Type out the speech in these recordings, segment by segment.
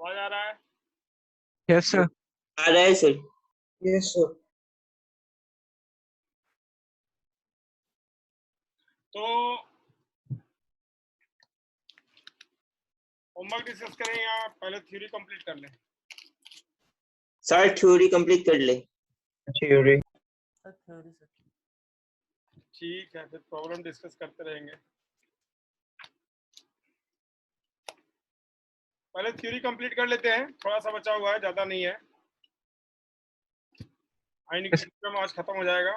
आवाज आ रहा है? Yes sir. आ रहा है सर। Yes sir. तो होमवर्क डिस्कस करें या पहले थ्योरी कंप्लीट कर लें? सर थ्योरी कंप्लीट कर ले। थ्योरी। ठीक है, फिर प्रॉब्लम डिस्कस करते रहेंगे। पहले थ्योरी कंप्लीट कर लेते हैं, थोड़ा सा बचा हुआ है, ज्यादा नहीं है। आइनिक आज खत्म हो जाएगा।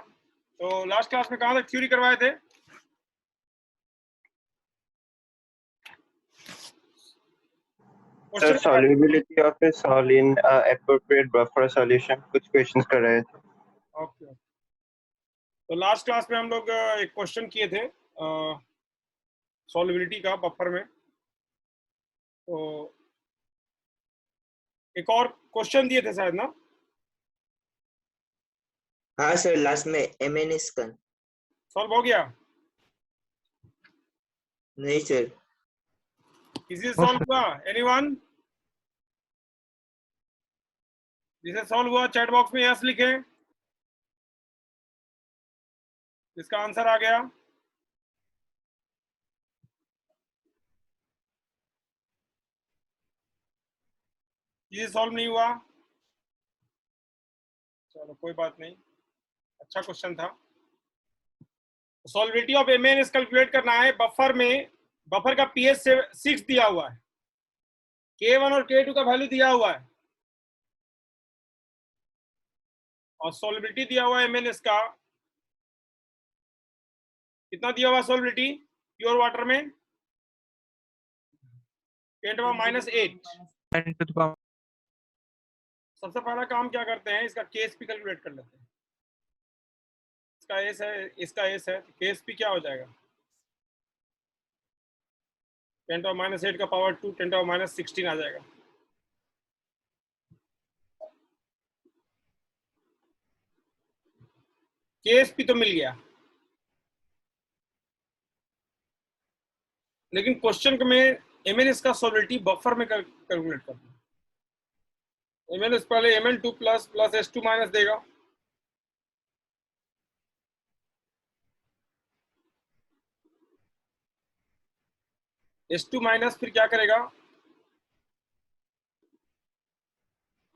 तो लास्ट क्लास में कहाँ तक थ्योरी करवाए थे? Sir solubility of a sol in appropriate buffer solution कुछ क्वेश्चंस कर रहे थे। ओके। तो लास्ट क्लास में हम लोग एक क्वेश्चन किए थे सॉल्युबिलिटी का बफर में। तो एक और क्वेश्चन दिए थे शायद ना? हाँ सर, लास्ट में MNS का। सॉल्व हो गया? नहीं सर। किसी से सॉल्व हुआ? एनीवन जिसे सॉल्व हुआ चैट बॉक्स में यस लिखें जिसका आंसर आ गया। किसी सॉल्व नहीं हुआ? चलो कोई बात नहीं, अच्छा क्वेश्चन था। सॉल्युबिलिटी ऑफ MnS कैलकुलेट करना है। बफर में बफर का pH 6 दिया हुआ है, K1 और K2 का वैल्यू दिया हुआ है और सॉल्युबिलिटी दिया हुआ है MnS का। कितना दिया हुआ सॉल्युबिलिटी प्योर वाटर में? 10⁻⁸। सबसे पहला काम क्या करते हैं, इसका KSP कैलकुलेट कर लेते हैं। इसका एस है, इसका एस है, KSP क्या हो जाएगा? 10⁻⁸ का पावर 2 10⁻16 आ जाएगा। KSP तो मिल गया, लेकिन क्वेश्चन में MnS का सॉल्युबिलिटी बफर में कैलकुलेट करना है। MnS पहले Mn2 प्लस S2 माइनस देगा, S2 माइनस फिर क्या करेगा,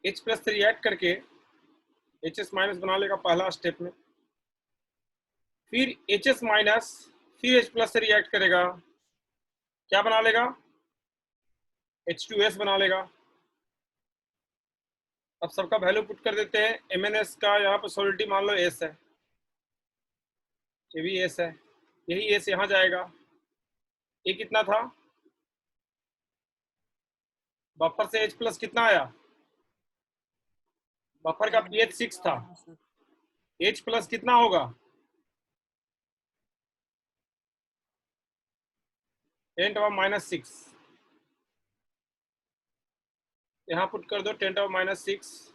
H प्लस से रिएक्ट करके HS माइनस बना लेगा पहला स्टेप में, फिर HS माइनस फिर H प्लस से रिएक्ट करेगा, क्या बना लेगा, H2S बना लेगा। अब सबका वैल्यू पुट कर देते हैं। MnS का यहाँ पर सॉल्युबिलिटी मान लो S है, ये भी S है, यही S यहाँ जाएगा। ये कितना था बफर से? H प्लस कितना आया? बफर का pH 6 था, H प्लस कितना होगा? 10⁻⁻6। यहाँ पुट कर दो 10⁻⁻6।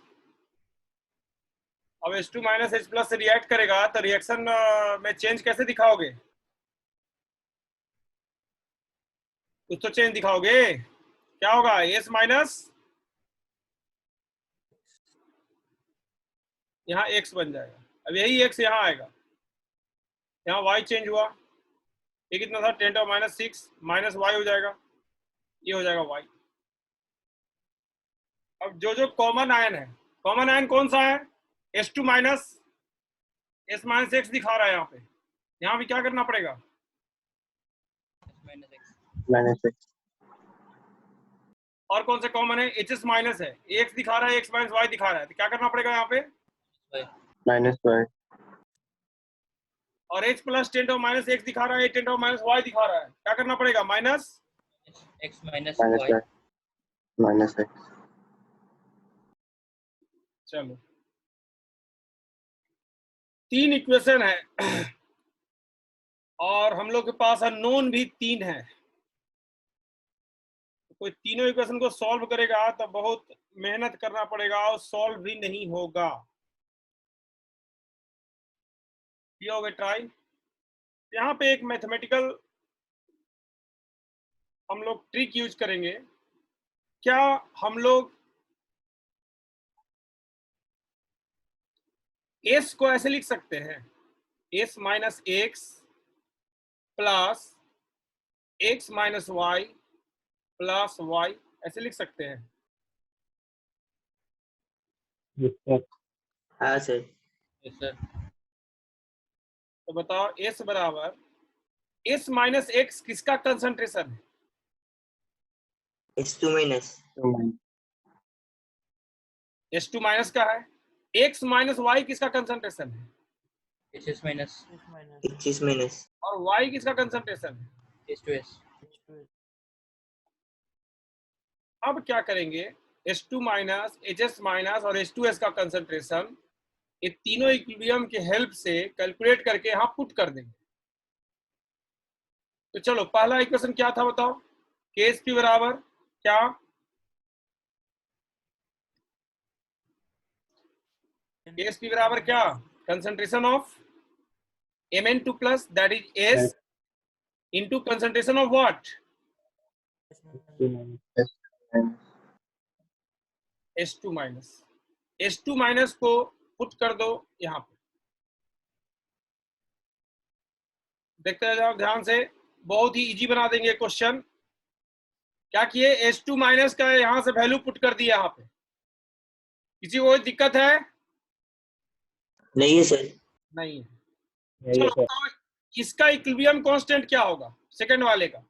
अब H2 माइनस H प्लस से रिएक्ट करेगा तो रिएक्शन में चेंज कैसे दिखाओगे? कुछ तो चेंज दिखाओगे। क्या होगा? S माइनस यहाँ X बन जाएगा। अब यही X यहाँ आएगा, यहाँ Y चेंज हुआ। ये कितना था? 10⁻⁻6 माइनस Y हो जाएगा, ये हो जाएगा Y। अब जो जो कॉमन आयन है, कॉमन आयन कौन सा है? S2 minus S minus X दिखा रहा है यहाँ पे। यहाँ भी क्या करना पड़ेगा? Minus x. और कौन से कॉमन है? HS माइनस है, X दिखा रहा है, X माइनस Y दिखा रहा है, तो क्या करना पड़ेगा यहाँ पे? Minus Y. और H प्लस 10⁻⁻X दिखा रहा है, 10⁻⁻Y दिखा रहा है, क्या करना पड़ेगा? Minus X minus minus Y। Y minus X. चलो, 3 इक्वेशन है और हम लोग के पास अननोन भी 3 है। कोई तीनों इक्वेशन को सॉल्व करेगा तो बहुत मेहनत करना पड़ेगा और सॉल्व भी नहीं होगा। किया होगा ट्राई। यहाँ पे एक मैथमेटिकल हम लोग ट्रिक यूज करेंगे क्या हम लोग s को ऐसे लिख सकते हैं, s minus X plus X minus Y plus Y, ऐसे लिख सकते हैं? Yes, sir. हाँ सर। Yes, sir. तो बताओ s बराबर s माइनस एक्स किसका कंसंट्रेशन है? S2 माइनस s2 माइनस का है। x माइनस वाई किसका कंसंट्रेशन है? HS minus HS माइनस और y किसका कंसंट्रेशन है? H2S. अब क्या करेंगे, S2 माइनस HS माइनस और H2S का कंसंट्रेशन ये तीनों इक्विलिब्रियम के हेल्प से कैलकुलेट करके यहाँ पुट कर देंगे। तो चलो पहला इक्वेशन क्या था बताओ, KSP बराबर क्या, KSP बराबर क्या, concentration of Mn2 plus that is S into concentration of what, S2 minus. S2 minus को पुट कर दो यहाँ पे, देखते जाओ ध्यान से, बहुत ही इजी बना देंगे क्वेश्चन। क्या किए, H2 माइनस का यहाँ से वैल्यू पुट कर दिया यहाँ पे, किसी को कोई दिक्कत है? नहीं है सर। नहीं है। चलो बताओ इसका इक्विलिब्रियम कांस्टेंट क्या होगा सेकंड वाले का?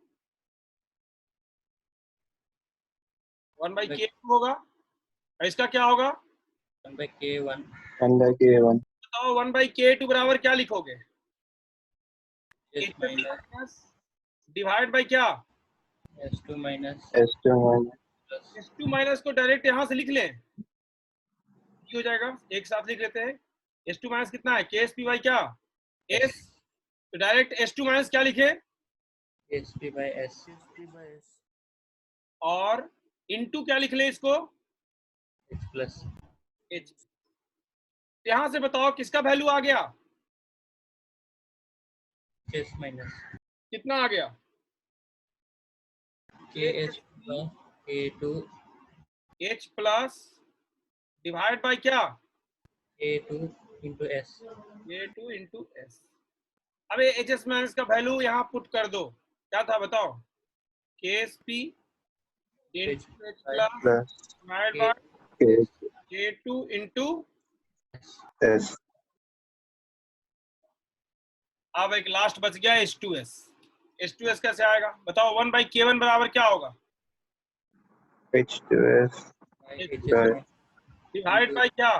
1/k होगा। और इसका क्या होगा? 1/K1. बताओ 1/k2 बराबर क्या लिखोगे? S minus डिवाइड बाई क्या, S2 minus plus S2 minus को डायरेक्ट यहाँ से लिख लें, हो जाएगा, एक साथ लिख लेते हैं। S2 माइनस कितना है, KSP बाई क्या, S, तो डायरेक्ट S2 माइनस क्या लिखे SP by S. और इनटू क्या लिख ले इसको, H plus H। यहां से बताओ किसका वैल्यू आ गया, HS minus कितना आ गया, KH by K2 H plus divide by क्या, K2 into S. K2 into S। अब HS माइनस का वैल्यू यहाँ पुट कर दो, क्या था बताओ, KSP H into H by plus divide by K2 into. S. अब एक लास्ट बच गया H2S। H2S कैसे आएगा बताओ, 1/K1 बराबर क्या होगा, H2S By H HS divide by क्या,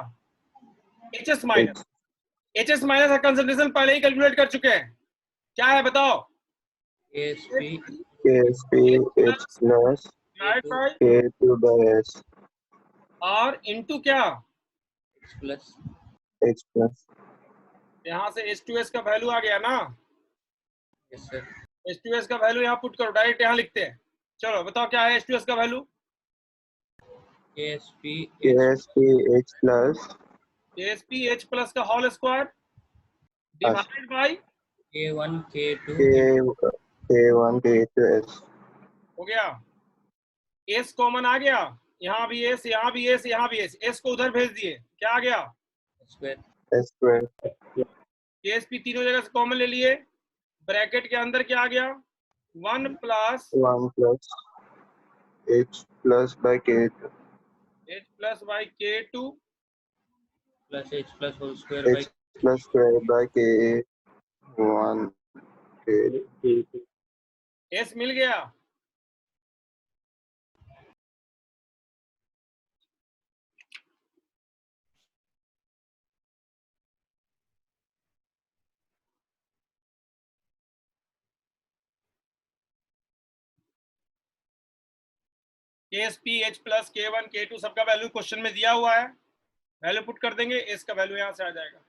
HS माइनस। HS माइनस का कंसंट्रेशन पहले ही कैलकुलेट कर चुके हैं, क्या है बताओ, KSP KSP H plus divide K2 by K2 by S और इनटू क्या, H plus H plus यहाँ से H2S का वैल्यू आ गया ना, yes sir. H2S का वैल्यू यहाँ पुट करो, डायरेक्ट यहाँ लिखते हैं। चलो बताओ क्या है H2S का value, KSP KSP H plus KSP H plus का whole square divide by, K1 K2 K K1 K2 S हो गया, S कॉमन आ गया, यहाँ भी S, यहाँ भी S, यहाँ भी S को उधर भेज दिए, क्या आ गया, square S square KSP तीनों जगह से कॉमन ले लिए, ब्रैकेट के अंदर क्या आ गया, 1 plus 1 plus H plus by K2 H plus by K2 plus H plus whole square by H plus square by K1 K2 S मिल गया। KSP H plus K1 K2 सबका वैल्यू क्वेश्चन में दिया हुआ है, वैल्यू पुट कर देंगे, S का value यहाँ से आ जाएगा।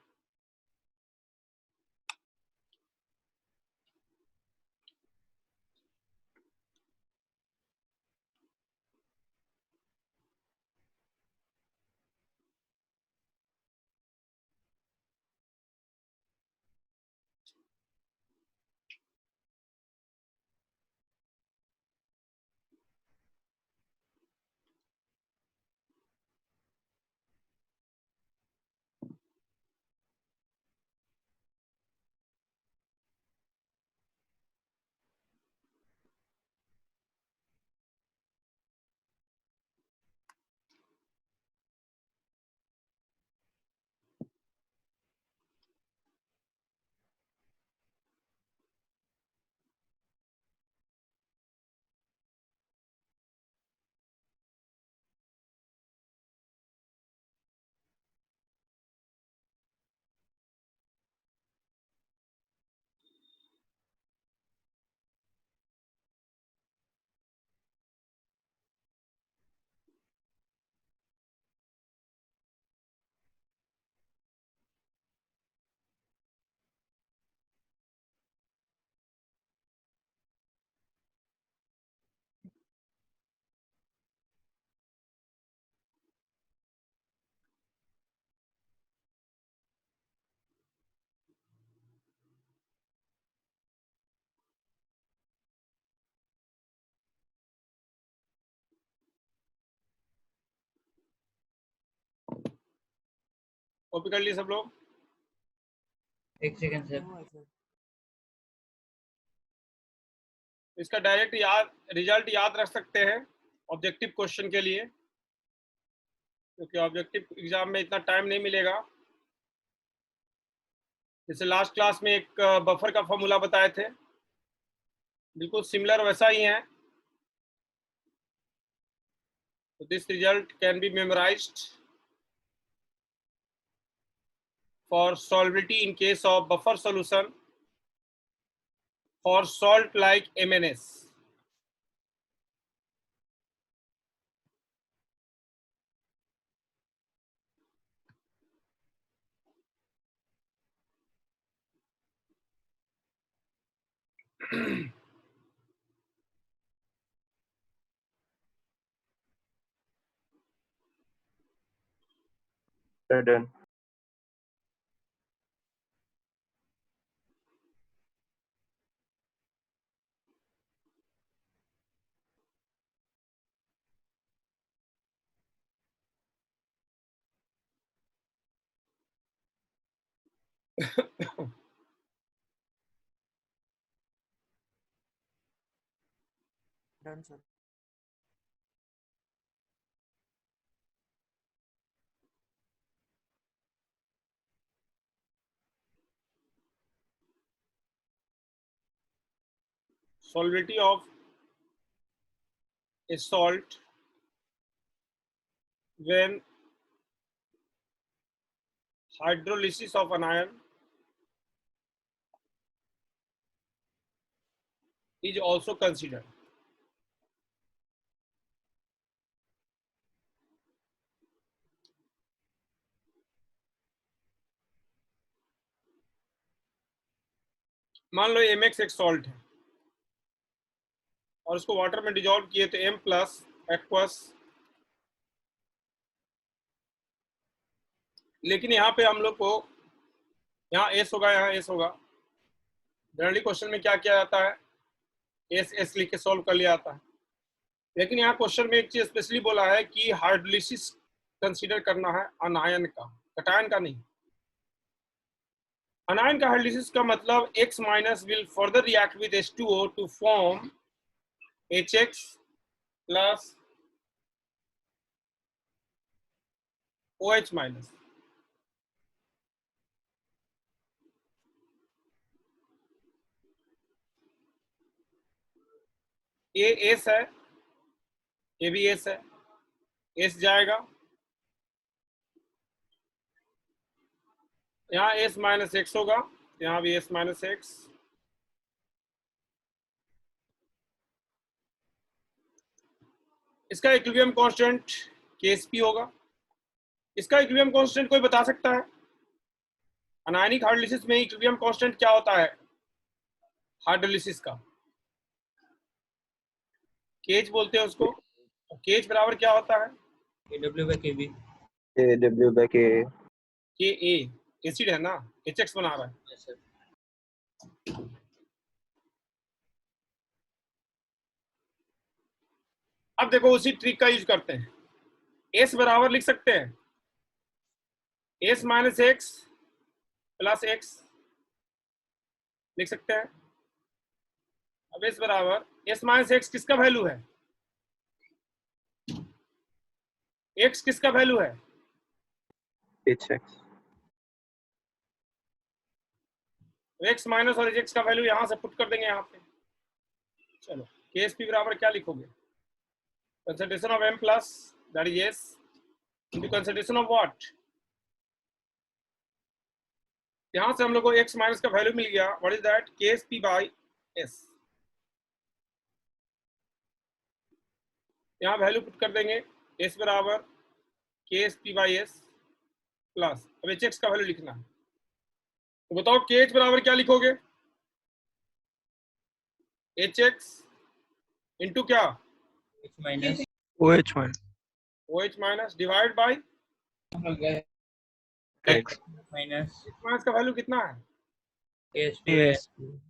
कॉपी कर लिए सब लोग? एक सेकंड सर। इसका डायरेक्ट रिजल्ट याद रख सकते हैं ऑब्जेक्टिव क्वेश्चन के लिए, क्योंकि ऑब्जेक्टिव एग्जाम में इतना टाइम नहीं मिलेगा। जैसे लास्ट क्लास में एक बफर का फॉर्मूला बताए थे, बिल्कुल सिमिलर वैसा ही है। So this result can be memorized for solvability in case of buffer solution for salt like MNS. Done. Done, sir. Solubility of a salt when hydrolysis of an ion is also considered. मान लो MX एक salt है और उसको water में dissolve किए तो M plus aqueous, लेकिन यहाँ पे हम लोग को यहाँ S होगा, यहाँ S होगा। जनरली क्वेश्चन में क्या किया जाता है, S लिख के सॉल्व कर लिया जाता है, लेकिन यहाँ क्वेश्चन में एक चीज स्पेशली बोला है कि हाइड्रोलिसिस कंसीडर करना है अनायन का, कटायन का नहीं। अनायन का हाइड्रोलिसिस का मतलब X minus will further react with H2O to form HX plus OH minus. ये S है, ये भी S है, S जाएगा यहाँ S माइनस एक्स होगा, यहाँ भी S माइनस एक्स। इसका इक्विलिब्रियम कांस्टेंट Ksp होगा। इसका इक्विलिब्रियम कांस्टेंट कोई बता सकता है? अनायनिक हाइड्रोलिसिस में इक्विलिब्रियम कांस्टेंट क्या होता है हाइड्रोलिसिस का? केज बोलते हैं उसको। केज बराबर क्या होता है? KW/KB। AW/K. Ka एसिड है ना, HX बना रहा है। Yes sir. अब देखो उसी ट्रिक का यूज करते हैं। S बराबर लिख सकते हैं S minus X plus x लिख सकते हैं। अब S बराबर S माइनस एक्स किसका वैल्यू है? X किसका वैल्यू है? HX. X माइनस और HX का वैल्यू यहां से पुट कर देंगे यहाँ पे। चलो Ksp बराबर क्या लिखोगे? Concentration of M plus that is S into concentration of what? यहां से हम लोग को X माइनस का वैल्यू मिल गया, what is that? Ksp by S। यहाँ वैल्यू पुट कर देंगे S बराबर Ksp बाई S प्लस, अब HX का वैल्यू लिखना है। तो बताओ KH बराबर क्या लिखोगे? HX इंटू क्या? H minus OH minus. OH minus divide by X. Minus H minus का वैल्यू कितना है? KSP।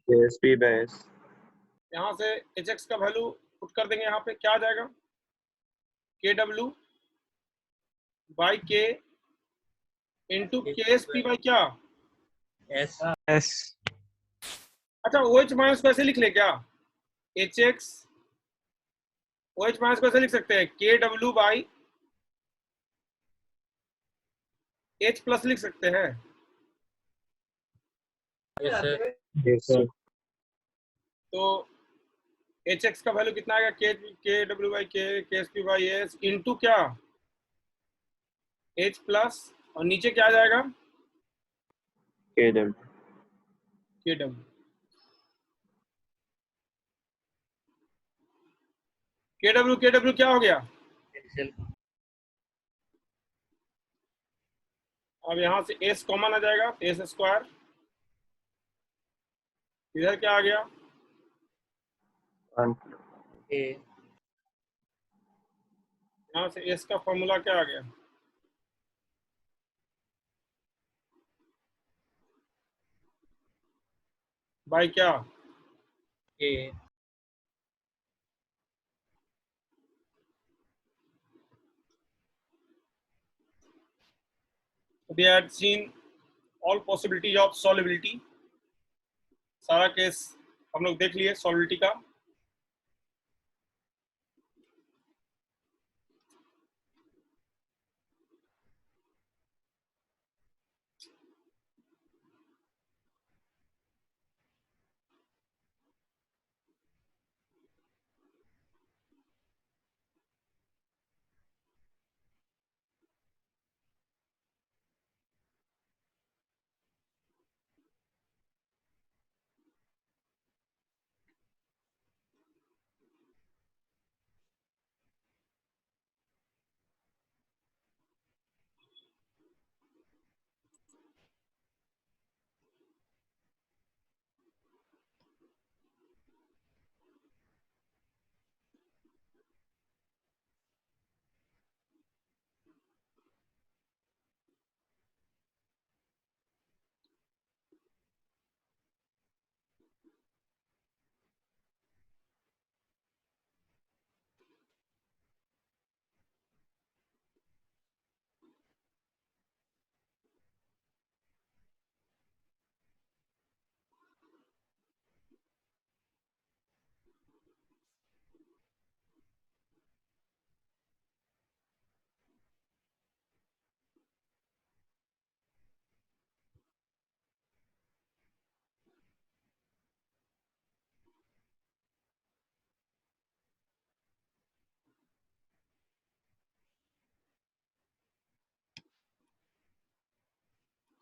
Ksp/S. यहाँ से HX का वैल्यू पुट कर देंगे, यहाँ पे क्या आ जाएगा? KW बाई K इंटू के एस पी बाई क्या? S. S. अच्छा ओ एच माइनस को ऐसे लिख ले क्या? H X O H minus को ऐसे लिख सकते हैं, के डब्ल्यू बाई एच प्लस लिख सकते हैं। Yes, sir. Yes, sir. तो एच एक्स का वैल्यू कितना आएगा? के डब्ल्यू बाई के S P by S into क्या? एच प्लस, और नीचे क्या आ जाएगा? KW. के डब्ल्यू। के डब्ल्यू क्या हो गया? Cancel. अब यहाँ से एस कॉमन आ जाएगा, एस स्क्वायर। इधर क्या आ गया? 1. A. यहाँ से एस का फॉर्मूला क्या आ गया? बाई क्या? A. We had seen all possibilities of solubility. सारा केस हम लोग देख लिए सॉलिबिलिटी का।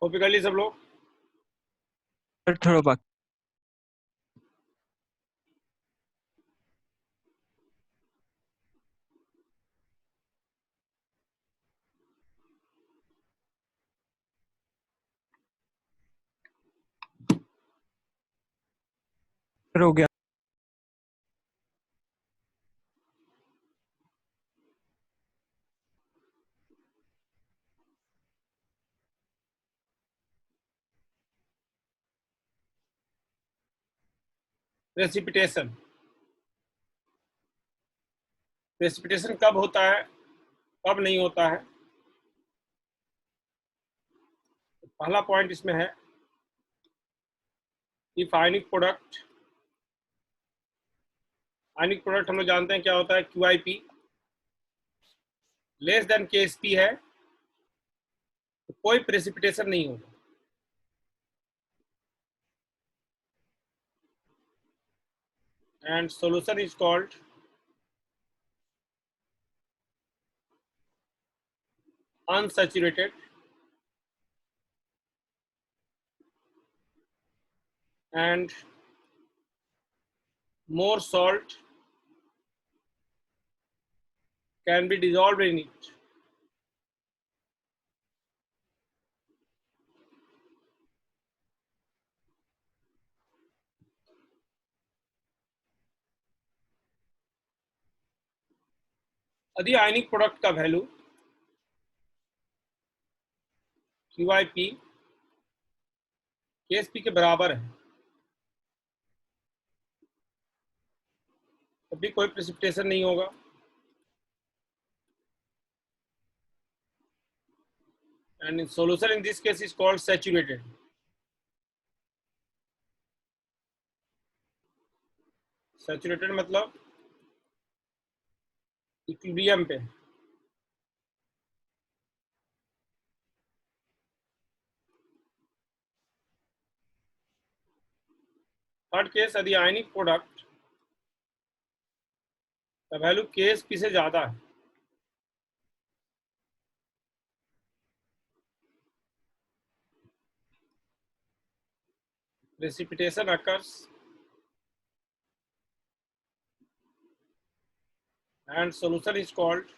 कॉपी कर ली सब लोग? Sir, थोड़ा बाकी। Sir, हो गया। प्रेसिपिटेशन। प्रेसिपिटेशन कब होता है, कब नहीं होता है? पहला पॉइंट इसमें है, if ionic product, ionic product हम लोग जानते हैं क्या होता है, QIP लेस देन KSP है तो कोई प्रेसिपिटेशन नहीं होगा। And solution is called unsaturated and more salt can be dissolved in it. यदि आयनिक प्रोडक्ट का वैल्यू QIP KSP के बराबर है तभी कोई प्रेसिपिटेशन नहीं होगा। and in solution in this case is called saturated. Saturated मतलब इक्विलिब्रियम पे। थर्ड केस यदि आयनिक प्रोडक्ट का वैल्यू KSP से ज्यादा है, precipitation occurs and solution is called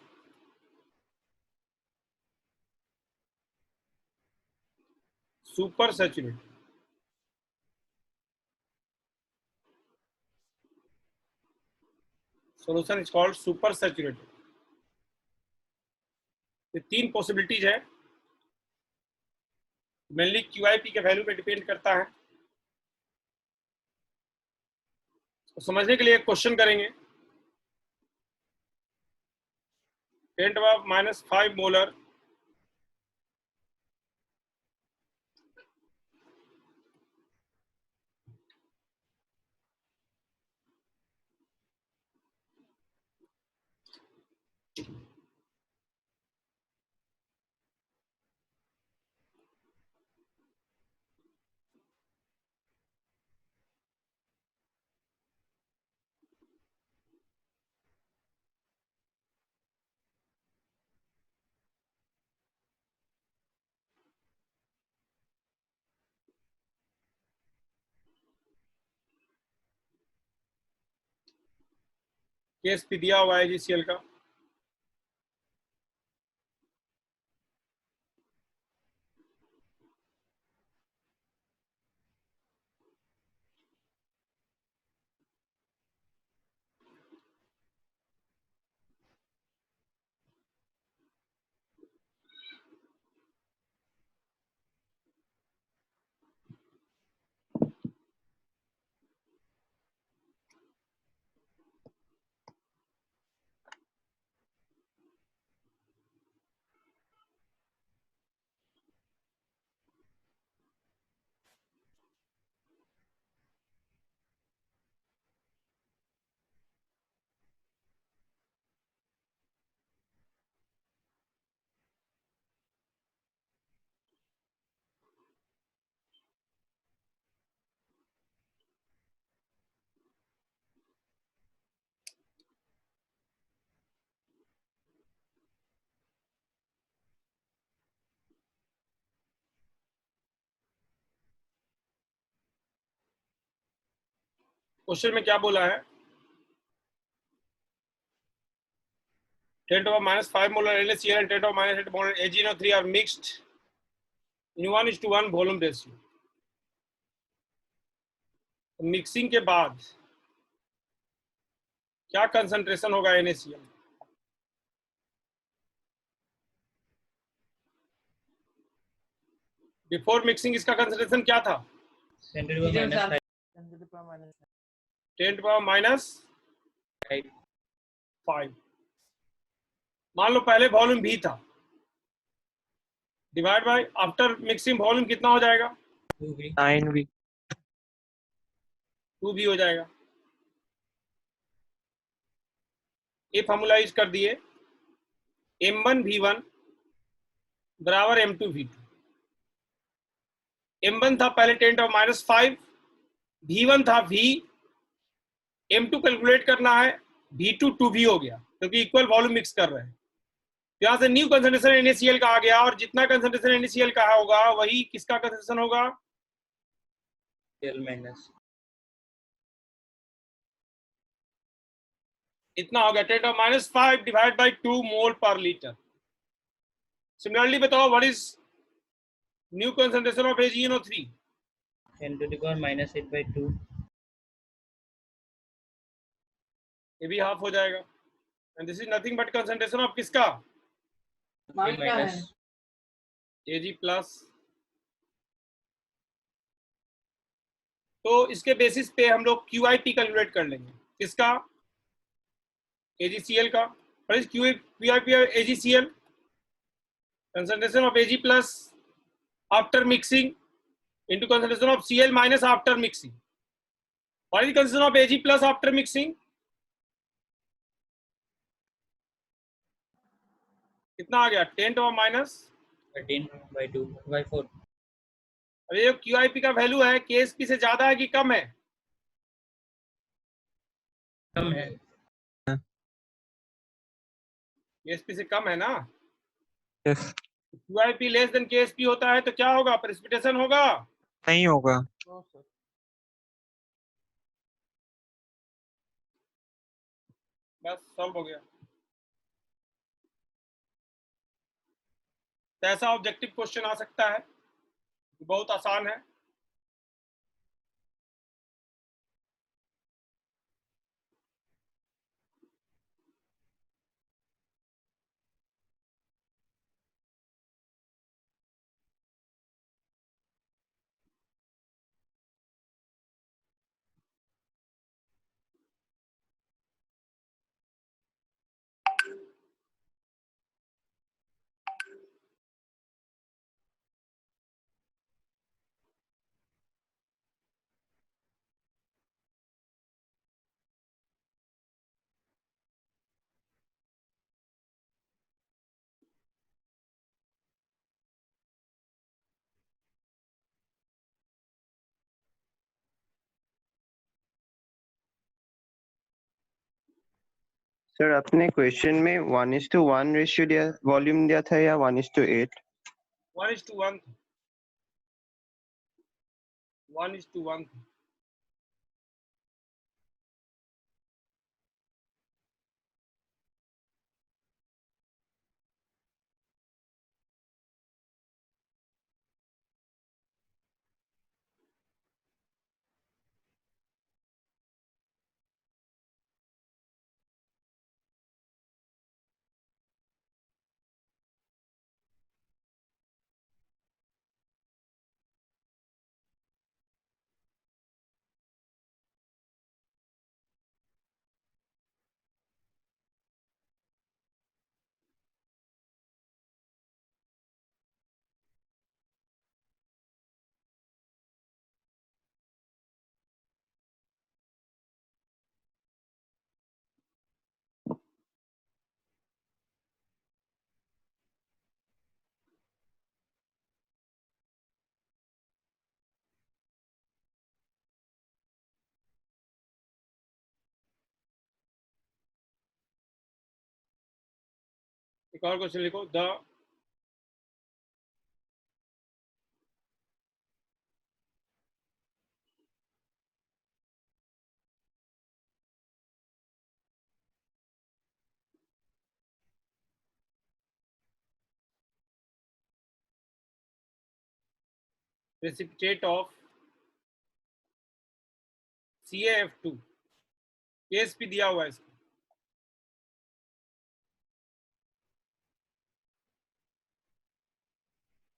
super saturated. Solution is called super saturated. ये तीन पॉसिबिलिटीज है, मेनली QIP के वैल्यू पे डिपेंड करता है। तो समझने के लिए एक क्वेश्चन करेंगे। 10⁻⁻5 मोलर KSP दिया हुआ है AgCl का। क्वेश्चन में क्या बोला है? 10⁻⁻5 molar NaCl and 10⁻⁸ molar AgNO3 are mixed in 1:1 volume ratio. Mixing के बाद क्या कंसंट्रेशन होगा NaCl? बिफोर मिक्सिंग इसका कंसंट्रेशन क्या था? 10⁻⁻5 10⁻⁵ मान लो पहले वॉल्यूम भी था, divide by after mixing volume कितना हो जाएगा? 9V 2V हो जाएगा। ये फॉर्मूला यूज कर दिए, M1V1 बराबर M2V2। M1 था पहले 10⁻⁵, V1 था V, M2 कैलकुलेट करना है, V2 2V हो गया क्योंकि इक्वल वॉल्यूम मिक्स कर रहे हैं। यहाँ से न्यू कंसंट्रेशन NaCl का आ गया और जितना कंसंट्रेशन NaCl का होगा वही किसका कंसंट्रेशन होगा? L-। इतना हो गया 10⁻⁵ डिवाइड बाय 2 मोल पर लीटर। सिमिलरली बताओ what is new concentration of AgNO3? 10⁻⁸/2 ये भी हाफ हो जाएगा and this is nothing but concentration of किसका? Ag plus. तो इसके बेसिस पे हम लोग QIP कैलकुलेट कर लेंगे। किसका? AgCl का। What is QIP of AgCl? concentration of Ag plus after mixing into concentration of Cl minus after mixing. What is the concentration of Ag plus after mixing? कितना आ गया 10 to minus 13/2/4. अब ये QIP का value है KSP से ज्यादा है कि कम है? कम है. KSP से कम है ना? Yes QIP less than KSP होता है तो क्या होगा? प्रेसिपिटेशन होगा? नहीं होगा. बस सॉल्व हो गया. तो ऐसा ऑब्जेक्टिव क्वेश्चन आ सकता है, बहुत आसान है. सर आपने क्वेश्चन में 1:1 रेशियो दिया, वॉल्यूम दिया था या 1:8? 1:1 1:1 एक और क्वेश्चन लिखो. The precipitate of CaF2 KSP दिया हुआ है इसको.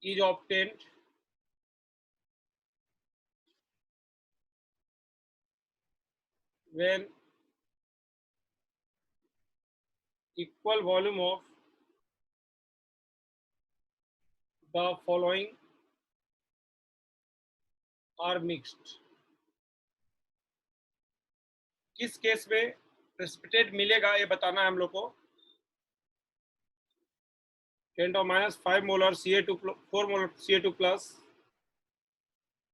is obtained when equal volume of the following are mixed. किस केस में प्रेसिपिटेट मिलेगा ये बताना है हम लोग को. 10 to minus 5 molar Ca2 4 molar Ca2 plus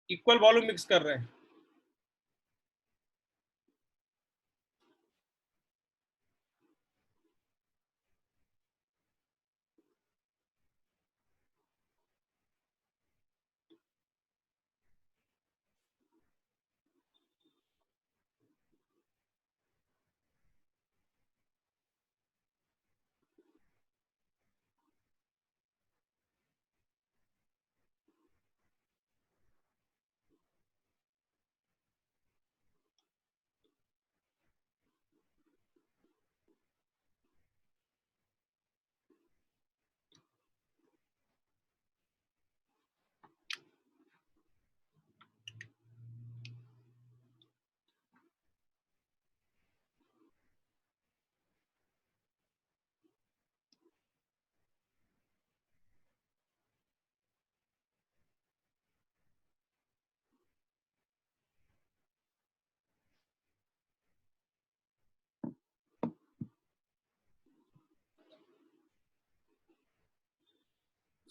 equal volume mix कर रहे हैं.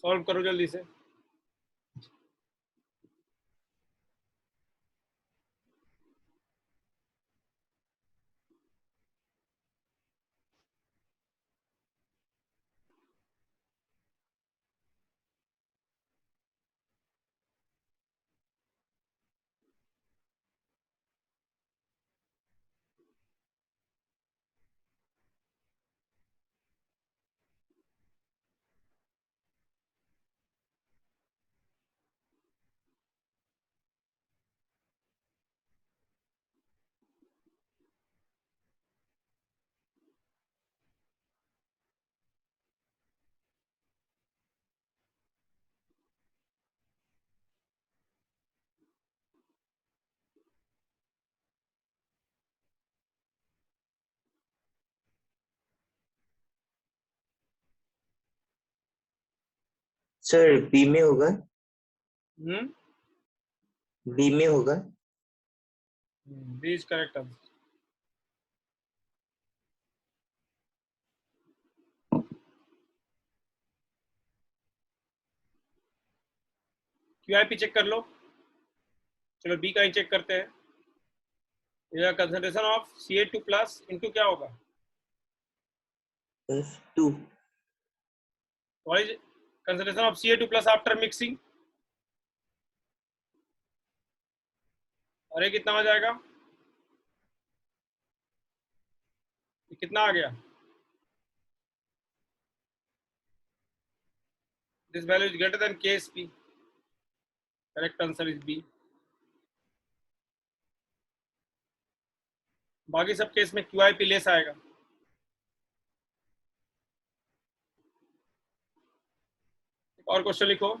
सॉल्व करो जल्दी से। सर बी में होगा, हम्म, बी में होगा। B is correct answer. QIP check कर लो। चलो बी का ही चेक करते हैं। Concentration of Ca2 plus into क्या होगा? F2 what is concentration of Ca2 plus after mixing? और ये कितना हो जाएगा? ये कितना आ गया? This value is greater than Ksp। Correct answer is B. बाकी सब केस में क्यूआईपी लेस आएगा। और क्वेश्चन लिखो।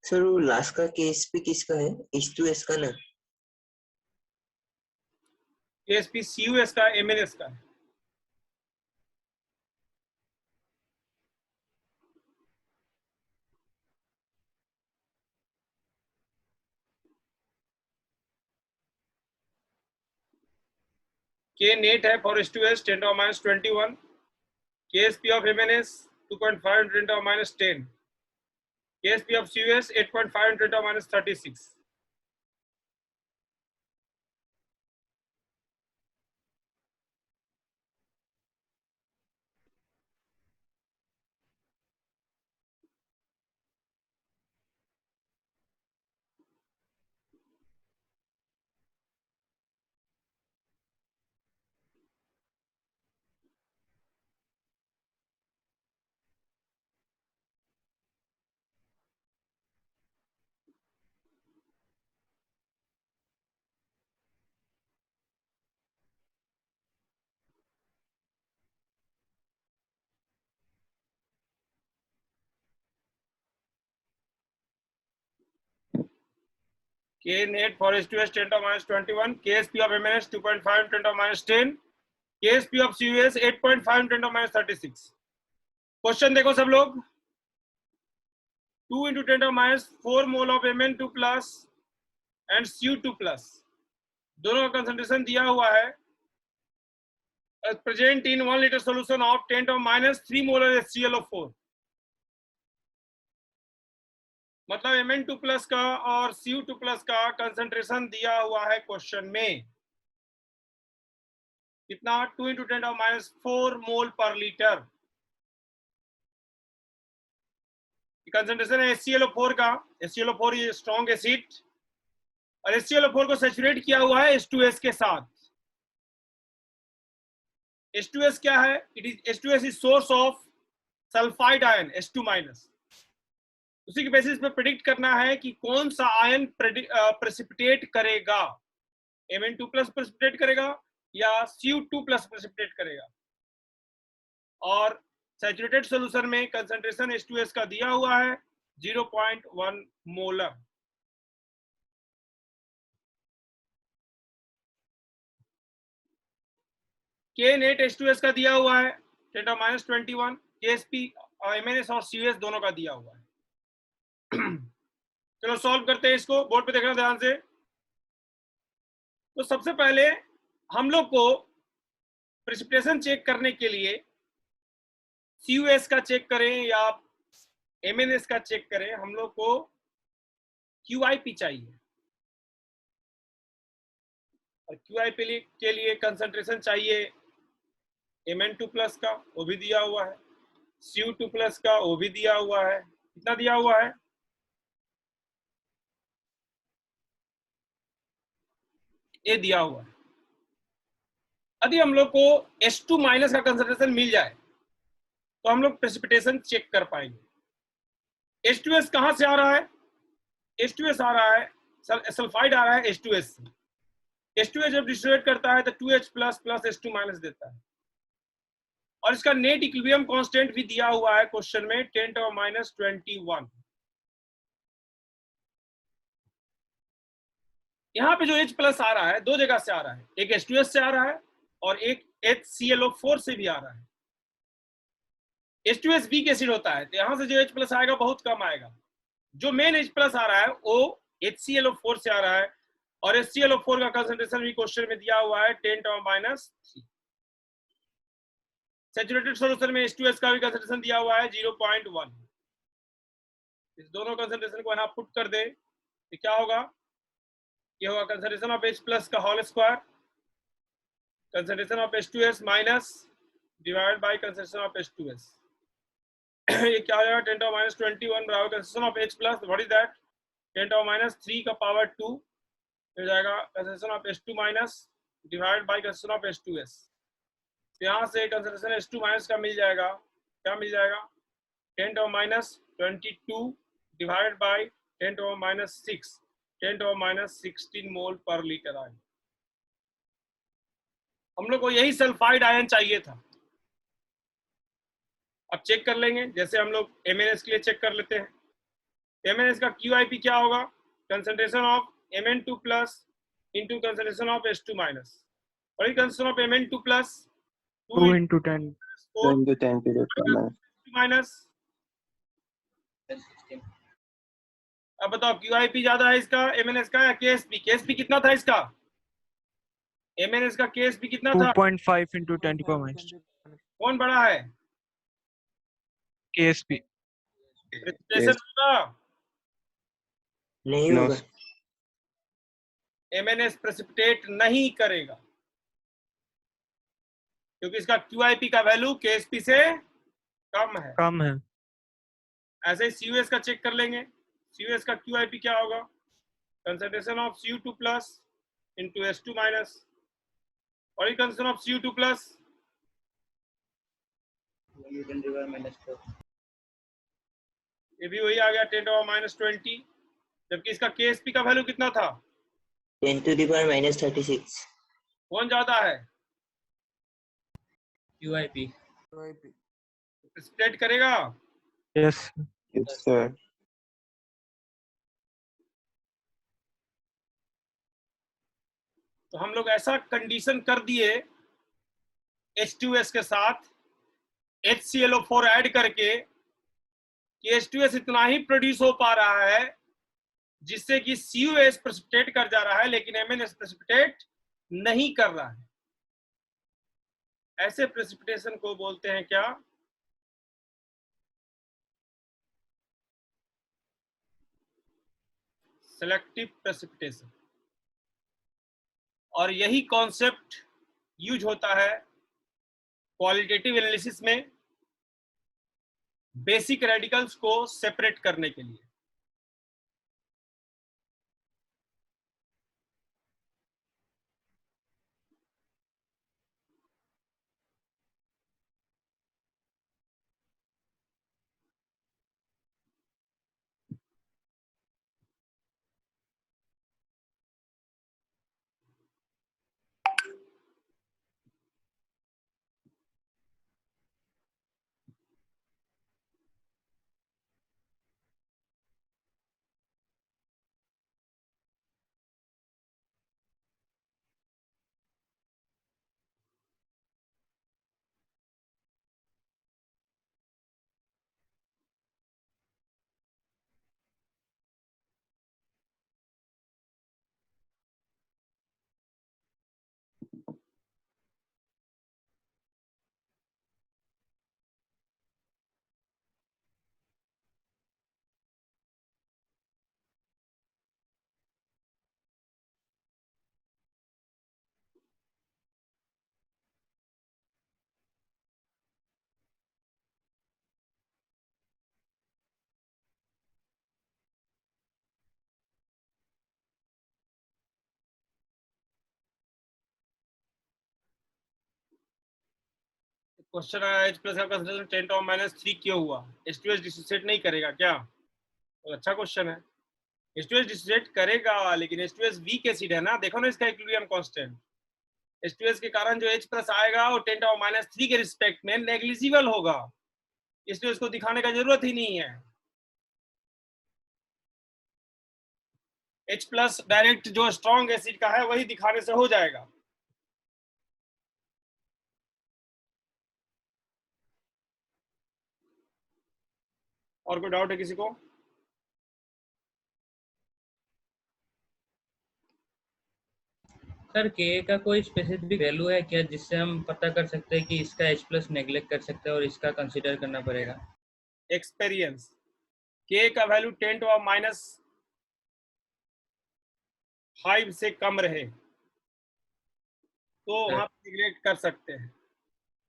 सर वो लास्ट का केस पे किसका है? H2S का ना? KSP CUS का MNS का है। K net है for H2S 10 to the minus 21, KSP of MNS 2.5 10 to the minus 10, KSP of CUS 8.5 10 to the minus 36. K net for H2S 10 to the minus 21, KSP of MNS 2.5 10 to the minus 10, KSP of CUS 8.5 10 to the minus 36. Question देखो सब लोग, 2 into 10 to the minus 4 mole of Mn2 plus and Cu2 plus, दोनों का concentration दिया हुआ है, present in 1 liter solution of 10 to the minus 3 molar HClO4. मतलब Mn2 plus का और Cu2 प्लस का कंसंट्रेशन दिया हुआ है क्वेश्चन में, कितना 2 into 10 to the minus 4 मोल पर लीटर। कंसंट्रेशन है HClO4 का, HClO4 ये स्ट्रॉन्ग एसिड, और HClO4 को सैचुरेट किया हुआ है H2S के साथ। H2S क्या है? H2S is source of sulphide ion H2 minus. उसी के बेसिस पे प्रेडिक्ट करना है कि कौन सा आयन प्रेसिपिटेट करेगा, Mn2 प्लस प्रेसिपिटेट करेगा या Cu2 प्लस प्रेसिपिटेट करेगा। और सैचुरेटेड सॉल्यूशन में कंसंट्रेशन H2S का दिया हुआ है 0.1 मोलर। K नेट H2S का दिया हुआ है 10 to the minus 21, KSP MNS और CUS दोनों का दिया हुआ है। चलो सॉल्व करते हैं इसको, बोर्ड पे देखना ध्यान से। तो सबसे पहले हम लोग को प्रेसिपिटेशन चेक करने के लिए CUS का चेक करें या MNS का चेक करें, हम लोग को QIP चाहिए, और QIP के लिए कंसंट्रेशन चाहिए Mn2 प्लस का, वो भी दिया हुआ है, Cu2 प्लस का, वो भी दिया हुआ है। कितना दिया हुआ है? ये दिया हुआ है। यदि हम लोग को H2 माइनस का कंसंट्रेशन मिल जाए तो हम लोग प्रेसिपिटेशन चेक कर पाएंगे। H2S कहां से आ रहा है? H2S आ रहा है, सल्फाइड आ रहा है H2S से। H2S जब डिस्ट्रीब्यूट करता है तो 2H plus plus H2 minus देता है, और इसका नेट इक्विलिब्रियम कांस्टेंट भी दिया हुआ है क्वेश्चन में 10 to the minus 21। यहाँ पे जो H प्लस आ रहा है दो जगह से आ रहा है, एक H2S से आ रहा है और एक HClO4 से भी आ रहा है। H2S वीक एसिड होता है तो यहाँ से जो H प्लस आएगा बहुत कम आएगा। जो मेन H प्लस आ रहा है वो HClO4 से आ रहा है, और HClO4 का कंसंट्रेशन भी क्वेश्चन में दिया हुआ है 10 to the minus 3। Saturated solution में H2S का भी कंसंट्रेशन दिया हुआ है 0.1। इस दोनों कंसंट्रेशन को यहाँ पुट कर दे तो क्या होगा? ये होगा कंसंट्रेशन ऑफ H प्लस का whole square, concentration of H2S minus divided by concentration of H2S। ये क्या हो जाएगा? 10 to the minus 21 बराबर concentration of H plus, what is that? 10 to the minus 3 का पावर 2 हो जाएगा concentration of H2 minus divided by concentration of H2S। यहाँ से कंसंट्रेशन H2 माइनस का मिल जाएगा, क्या मिल जाएगा? 10 to the minus 22 divided by 10 to the minus 6, 10 to the minus 16 मोल पर लीटर आयन। हम लोग को यही सल्फाइड आयन चाहिए था। अब चेक कर लेंगे, जैसे हम लोग MNS के लिए चेक कर लेते हैं। MNS का QIP क्या होगा? Concentration of Mn2 plus into concentration of H2 minus. What is constant of Mn2 plus 2 into 10 2 4 into 10 to the power minus। अब बताओ QIP ज्यादा है इसका MNS का या KSP कितना था इसका? MNS का KSP कितना था? 2.5 into 10 to the power minus कौन बड़ा है? KSP प्रेसिपिटेशन होगा? नहीं No, होगा। MNS प्रेसिपिटेट नहीं करेगा क्योंकि इसका QIP का वैल्यू KSP से कम है। कम है। ऐसे ही CUS का चेक कर लेंगे। CUS का QIP क्या होगा? Concentration of Cu2 plus into S2 minus. और ये कंसंट्रेशन ऑफ Cu2 प्लस ये भी वही आ गया 10⁻⁻20, जबकि इसका KSP का वैल्यू कितना था? 10⁻⁻36। कौन ज्यादा है? QIP प्रेसिपिटेट करेगा? Yes. yes sir. तो हम लोग ऐसा कंडीशन कर दिए H2S के साथ HClO4 ऐड करके कि H2S इतना ही प्रोड्यूस हो पा रहा है जिससे कि CuS प्रेसिपिटेट कर जा रहा है, लेकिन MnS प्रेसिपिटेट नहीं कर रहा है। ऐसे प्रेसिपिटेशन को बोलते हैं क्या? Selective precipitation. और यही कॉन्सेप्ट यूज होता है क्वालिटेटिव एनालिसिस में बेसिक रेडिकल्स को सेपरेट करने के लिए। क्वेश्चन आया H प्लस का कंसंट्रेशन 10⁻³ क्यों हुआ? H2S डिसोसिएट नहीं करेगा क्या? तो अच्छा क्वेश्चन है। H2S डिसोसिएट करेगा, लेकिन H2S वीक एसिड है ना, देखो ना इसका इक्विलिब्रियम कांस्टेंट। H2S के कारण जो H प्लस आएगा वो 10⁻³ के रिस्पेक्ट में नेग्लिजिबल होगा, इसलिए उसको दिखाने का जरूरत ही नहीं है। H प्लस डायरेक्ट जो स्ट्रॉन्ग एसिड का है वही दिखाने से हो जाएगा। और कोई डाउट है किसी को? सर के का कोई स्पेसिफिक वैल्यू है क्या जिससे हम पता कर सकते हैं कि इसका H प्लस नेग्लेक्ट कर सकते हैं और इसका कंसीडर करना पड़ेगा? एक्सपीरियंस। K का वैल्यू 10⁻⁵ से कम रहे तो वहां पे नेग्लेक्ट कर सकते हैं।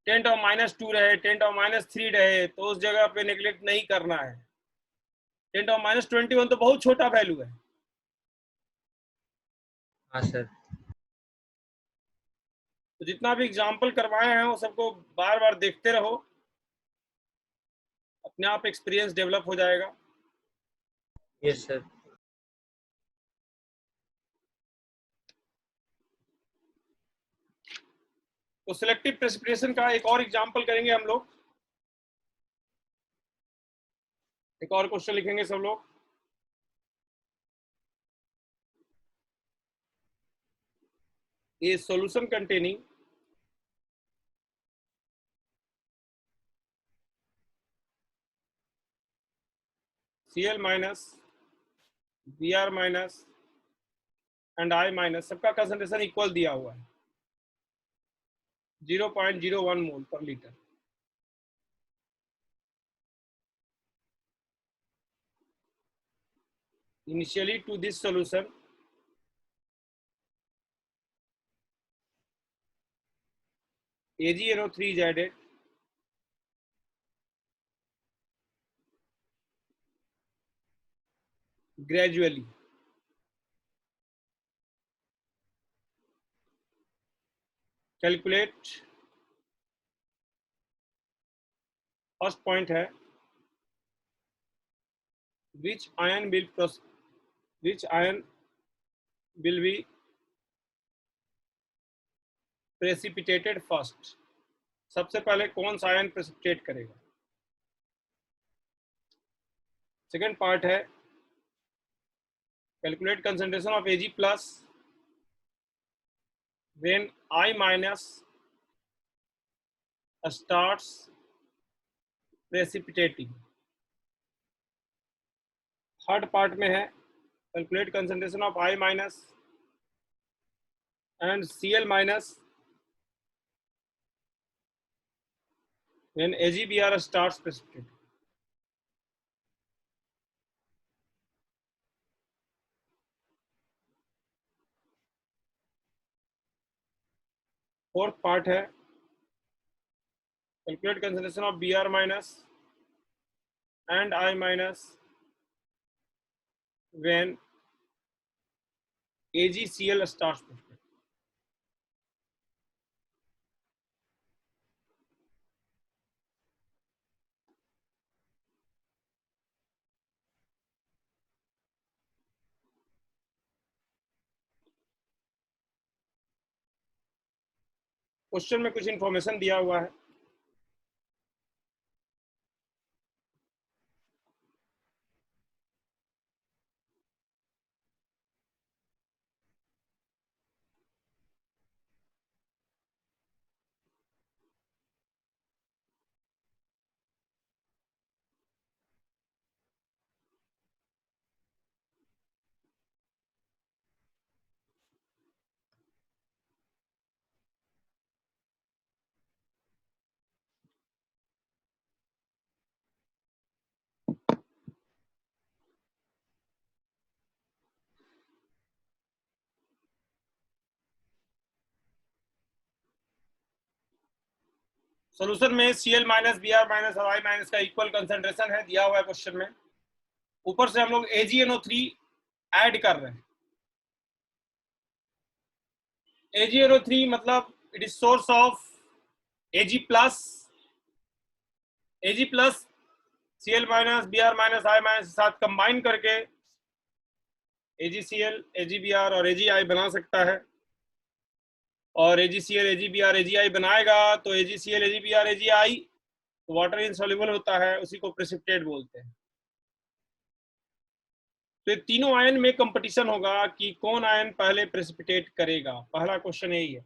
10⁻² रहे, 10⁻³ रहे तो उस जगह पे नेग्लेक्ट नहीं करना है। 10⁻21 तो बहुत छोटा वैल्यू है। हाँ सर। तो जितना भी एग्जाम्पल करवाए हैं वो सबको बार बार देखते रहो, अपने आप एक्सपीरियंस डेवलप हो जाएगा। Yes sir. तो सिलेक्टिव प्रेसिपिटेशन का एक और एग्जाम्पल करेंगे हम लोग। एक और क्वेश्चन लिखेंगे सब लोग। a solution containing Cl minus, Br minus and I minus, सबका कंसंट्रेशन इक्वल दिया हुआ है 0.01 मोल पर litre. Initially to this solution AgNO3 is added gradually. Calculate, first point है which ion will be precipitated first, सबसे पहले कौन सा आयन प्रेसिपिटेट करेगा। सेकेंड पार्ट है calculate concentration of Ag plus when I minus starts precipitating। Third part में है calculate concentration of I minus and Cl minus when AgBr starts precipitating। Fourth part है calculate concentration of Br minus and I minus when AgCl starts precipitating। Question में कुछ information दिया हुआ है। Solution में Cl minus Br minus और I minus का equal concentration है, दिया हुआ है क्वेश्चन में। ऊपर से हम लोग AgNO3 ऐड कर रहे हैं। AgNO3 मतलब it is source of Ag plus Cl minus Br minus I minus के साथ कंबाइन करके AgCl, AgBr और AgI बना सकता है। और AgCl, AgBr, AgI बनाएगा तो AgCl, AgBr, AgI तो वाटर इनसॉल्युबल होता है, उसी को प्रेसिपिटेट बोलते हैं। तो ये तीनों आयन में कंपटीशन होगा कि कौन आयन पहले प्रेसिपिटेट करेगा। पहला क्वेश्चन यही है,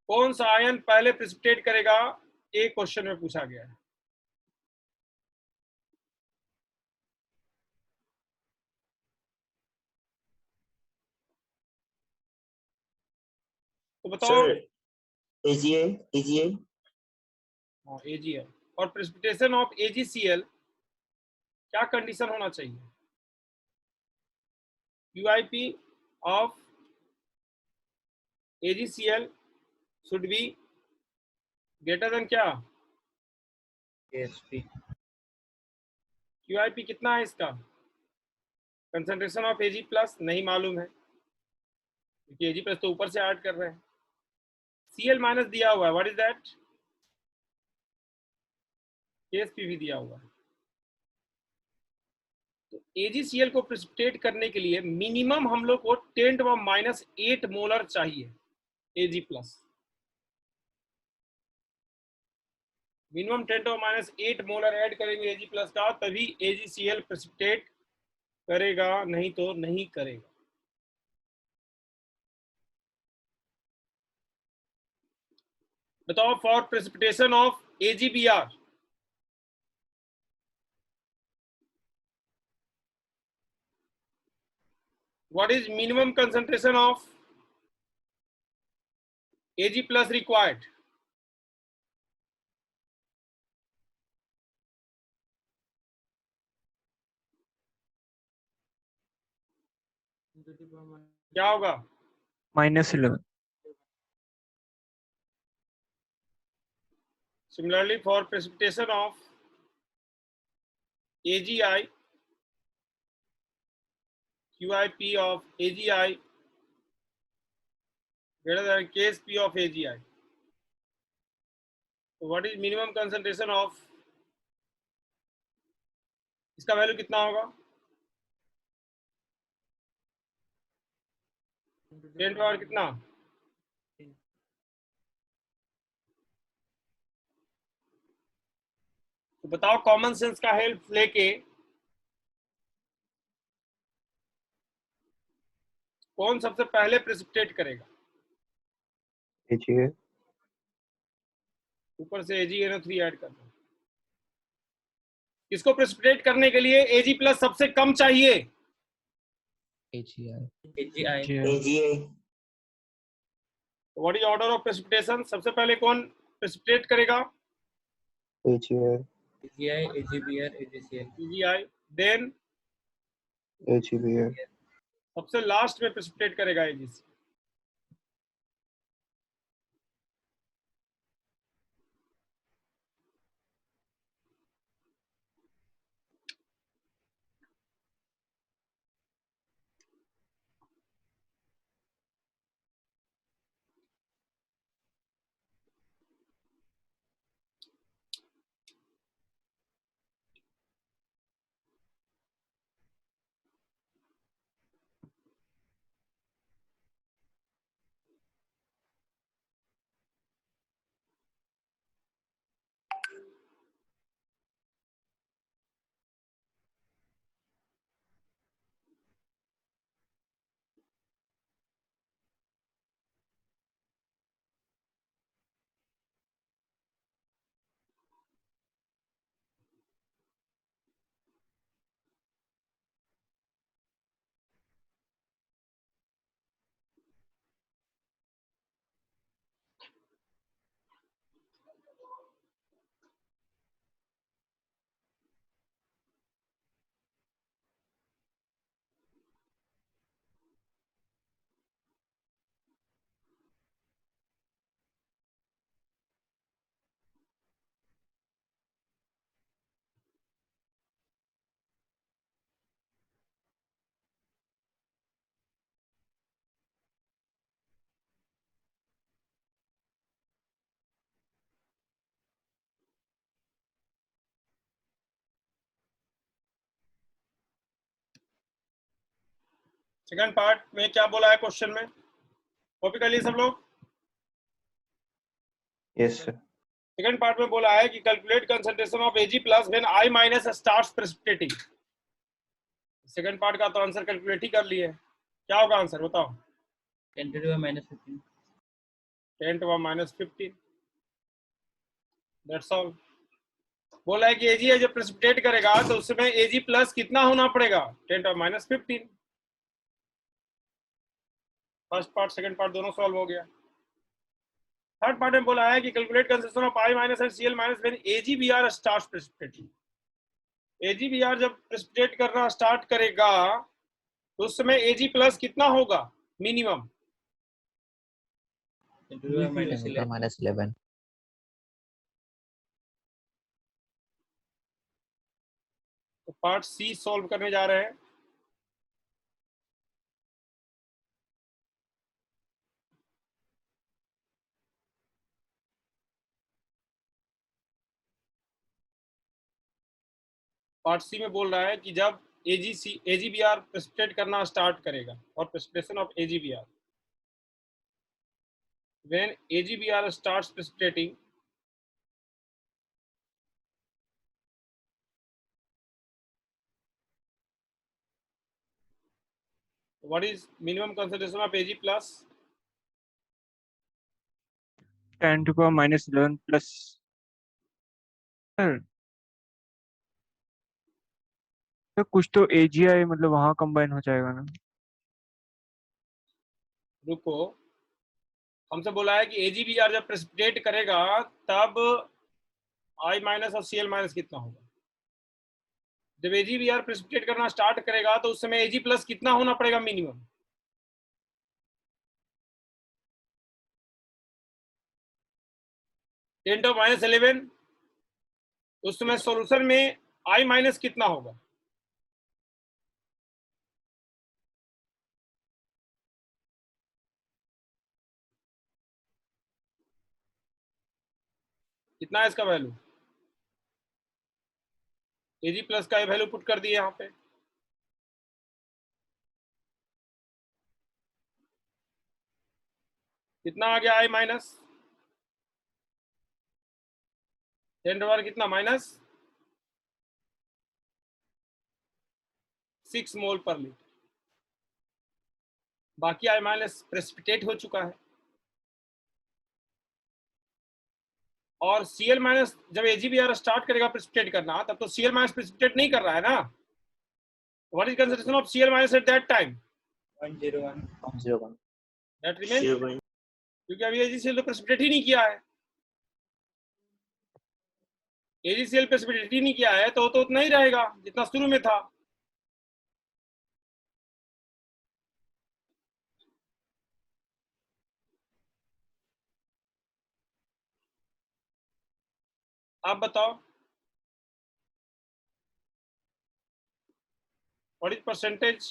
कौन सा आयन पहले प्रेसिपिटेट करेगा, एक क्वेश्चन में पूछा गया है। तो बताओ। सर AgI हाँ AgI और प्रेसिपिटेशन ऑफ AgCl क्या कंडीशन होना चाहिए। QIP of AgCl should be greater than क्या, KSP। QIP कितना है इसका, कंसंट्रेशन ऑफ Ag प्लस नहीं मालूम है क्योंकि Ag प्लस तो ऊपर से ऐड कर रहे हैं। Cl माइनस दिया हुआ है, व्हाट इज दैट, KSP भी दिया हुआ है। तो AgCl को प्रेसिपिटेट करने के लिए मिनिमम हम लोग को 10⁻⁸ मोलर चाहिए Ag plus, minimum 10⁻⁸ molar add करेंगे Ag प्लस का, तभी AgCl प्रेसिपिटेट करेगा, नहीं तो नहीं करेगा। बताओ for precipitation of AgBr, what is minimum concentration of Ag plus required? क्या होगा? -11. Similarly, for precipitation of AgI, QIP of AgI greater than case P of AgI. So what is minimum concentration of, इसका value कितना होगा? 10 power कितना? तो बताओ common sense का help लेके कौन सबसे पहले प्रेसिपिटेट करेगा? AgA. ऊपर से AgNO3 ऐड कर दो। इसको प्रेसिपिटेट करने के लिए Ag प्लस सबसे कम चाहिए। AgI AGA, what is order of precipitation? सबसे पहले कौन प्रेसिपिटेट करेगा? AgA. AgI AgBr AgCl AgI, then AgBr. सबसे लास्ट में प्रेसिपिटेट करेगा AgC। सेकंड पार्ट में क्या बोला है क्वेश्चन में? कॉपी कर लिए सब लोग? Yes, sir. सेकंड पार्ट में बोला है कि calculate concentration of Ag plus when I minus starts precipitating. Second part का तो आंसर कैलकुलेट ही कर लिए। क्या होगा आंसर बताओ? 10 to the minus 15 10 to the minus 15। That's all. बोला है कि Ag जब प्रेसिपिटेट करेगा तो उसमें Ag प्लस कितना होना पड़ेगा? 10 to the minus 15। First part second part दोनों सॉल्व हो गया। थर्ड पार्ट में बोला है कि calculate consistence of I minus and Cl minus when AgBr starts precipitating. AgBr जब प्रेसिपिटेट करना स्टार्ट करेगा तो उस समय Ag प्लस कितना होगा minimum? 10 to the minus 11 minus 11. तो पार्ट सी सॉल्व करने जा रहे हैं। पार्ट सी में बोल रहा है कि जब AgBr प्रेसिपिटेट करना स्टार्ट करेगा और precipitation of AgBr when AgBr starts precipitating what is minimum concentration of Ag plus? 10 to power minus 11 plus sir तो कुछ तो AGI मतलब वहाँ कंबाइन हो जाएगा ना। रुको, हमसे बोला है कि AgBr जब प्रेसिपिटेट करेगा तब I माइनस और Cl माइनस कितना होगा। जब AgBr प्रेसिपिटेट करना स्टार्ट करेगा तो उस समय Ag प्लस कितना होना पड़ेगा मिनिमम। टेन टू माइनस 11, उस समय सॉल्यूशन में I माइनस कितना होगा। कितना है इसका वैल्यू। Ag प्लस का वैल्यू पुट कर दिए यहाँ पे। कितना आ गया I माइनस 10 कितना माइनस 6 मोल पर लीटर। बाकी I माइनस प्रेसिपिटेट हो चुका है। और Cl माइनस जब AgBr स्टार्ट करेगा प्रेसिपिटेट करना तब तो Cl माइनस प्रेसिपिटेट नहीं कर रहा है ना। What is concentration of Cl minus at that time. 101 that remain, क्योंकि अभी AgCl तो प्रेसिपिटेट ही नहीं किया है। AgCl प्रेसिपिटेट ही नहीं किया है तो उतना ही रहेगा जितना शुरू में था। आप बताओ what is percentage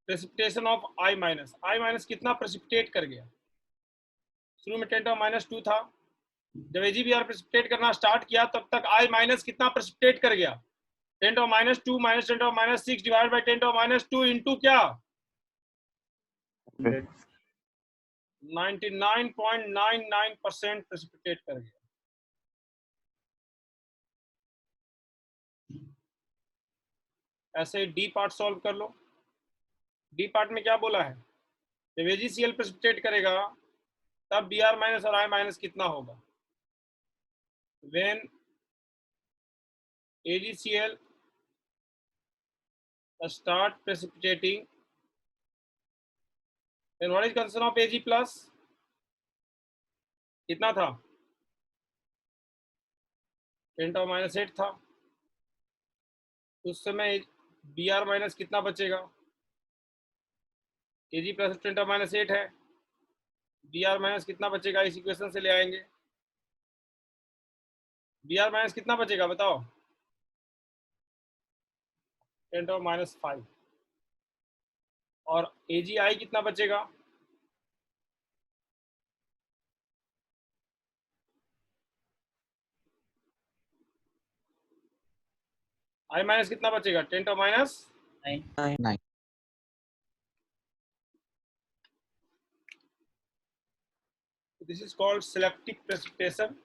precipitation of I minus. I minus कितना प्रेसिपिटेट कर गया। शुरू में 10 टू माइनस 2 था। जब AgBr प्रेसिपिटेट करना स्टार्ट किया तब तक I माइनस कितना प्रेसिपिटेट कर गया। 10 to minus 2 minus 10 to minus 6 divide by 10 to minus 2 into क्या 99.99% प्रेसिपिटेट कर गया। ऐसे डी पार्ट सॉल्व कर लो। डी पार्ट में क्या बोला है, जब AgCl प्रेसिपिटेट करेगा तब Br माइनस और I माइनस कितना होगा। When AgCl start precipitating, then what is concentration of Ag plus कितना था 10 टू माइनस 8 था। उस समय Br माइनस कितना बचेगा। Ag प्लस 10 टू माइनस 8 है। Br माइनस कितना बचेगा, इस इक्वेशन से ले आएंगे। Br माइनस कितना बचेगा बताओ 10 टू माइनस 5। और AgI कितना बचेगा। I माइनस कितना बचेगा 10 to minus 9 this is called selective precipitation.